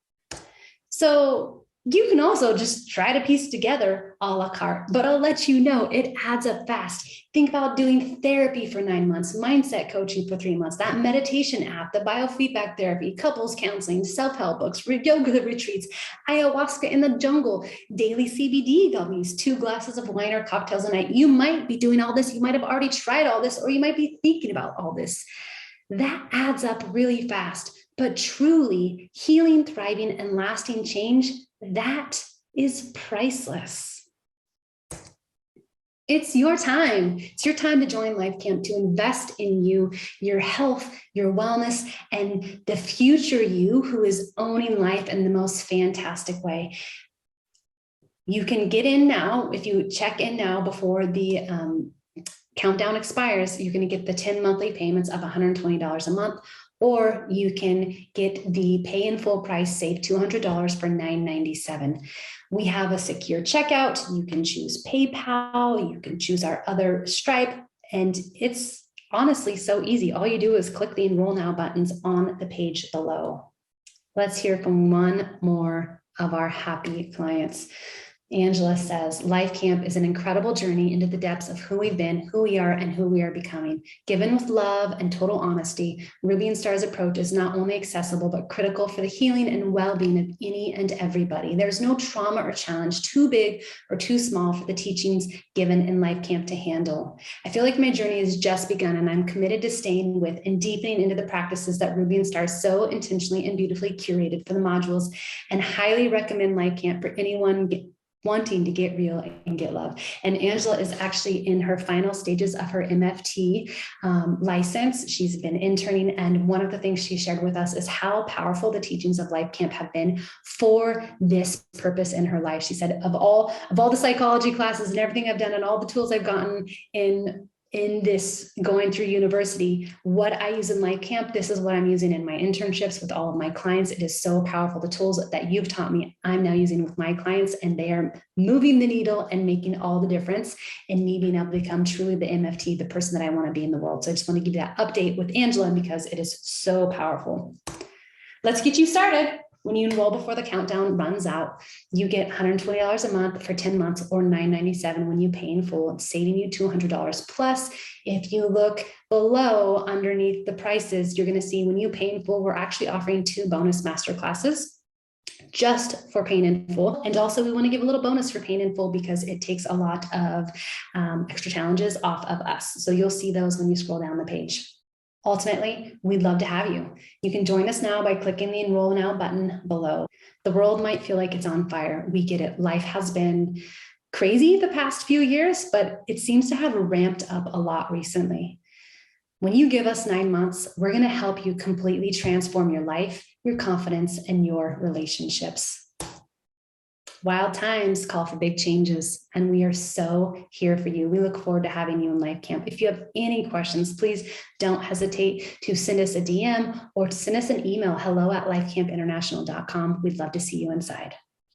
Speaker 1: So you can also just try to piece together a la carte, but I'll let you know it adds up fast. Think about doing therapy for 9 months, mindset coaching for 3 months, that meditation app, the biofeedback therapy, couples counseling, self-help books, yoga retreats, ayahuasca in the jungle, daily CBD gummies, 2 glasses of wine or cocktails a night. You might be doing all this. You might have already tried all this, or you might be thinking about all this. That adds up really fast. But truly healing, thriving, and lasting change, that is priceless. It's your time. It's your time to join Life Camp, to invest in you, your health, your wellness, and the future you who is owning life in the most fantastic way. You can get in now. If you check in now before the countdown expires, you're going to get the 10 monthly payments of $120 a month, or you can get the pay in full price, save $200 for $997. We have a secure checkout. You can choose PayPal. You can choose our other Stripe. And it's honestly so easy. All you do is click the Enroll Now buttons on the page below. Let's hear from one more of our happy clients. Angela says, Life Camp is an incredible journey into the depths of who we've been, who we are, and who we are becoming. Given with love and total honesty, Ruby and Star's approach is not only accessible, but critical for the healing and well-being of any and everybody. There's no trauma or challenge too big or too small for the teachings given in Life Camp to handle. I feel like my journey has just begun, and I'm committed to staying with and deepening into the practices that Ruby and Star so intentionally and beautifully curated for the modules, and highly recommend Life Camp for anyone wanting to get real and get love. And Angela is actually in her final stages of her MFT license. She's been interning, and one of the things she shared with us is how powerful the teachings of Life Camp have been for this purpose in her life. She said, of all the psychology classes and everything I've done and all the tools I've gotten in this going through university, what I use in Life Camp, this is what I'm using in my internships with all of my clients. It is so powerful. The tools that you've taught me, I'm now using with my clients, and they are moving the needle and making all the difference in me being able to become truly the MFT, the person that I want to be in the world. So I just want to give you that update with Angela because it is so powerful. Let's get you started. When you enroll before the countdown runs out, you get $120 a month for 10 months or $997 when you pay in full, saving you $200. Plus, if you look below underneath the prices, you're going to see when you pay in full, we're actually offering 2 bonus master classes just for paying in full. And also we want to give a little bonus for paying in full because it takes a lot of extra challenges off of us. So you'll see those when you scroll down the page. Ultimately, we'd love to have you. You can join us now by clicking the Enroll Now button below. The world might feel like it's on fire. We get it. Life has been crazy the past few years, but it seems to have ramped up a lot recently. When you give us 9 months, we're going to help you completely transform your life, your confidence, and your relationships. Wild times call for big changes, and we are so here for you. We look forward to having you in Life Camp. If you have any questions, please don't hesitate to send us a DM or to send us an email, hello@lifecampinternational.com. We'd love to see you inside.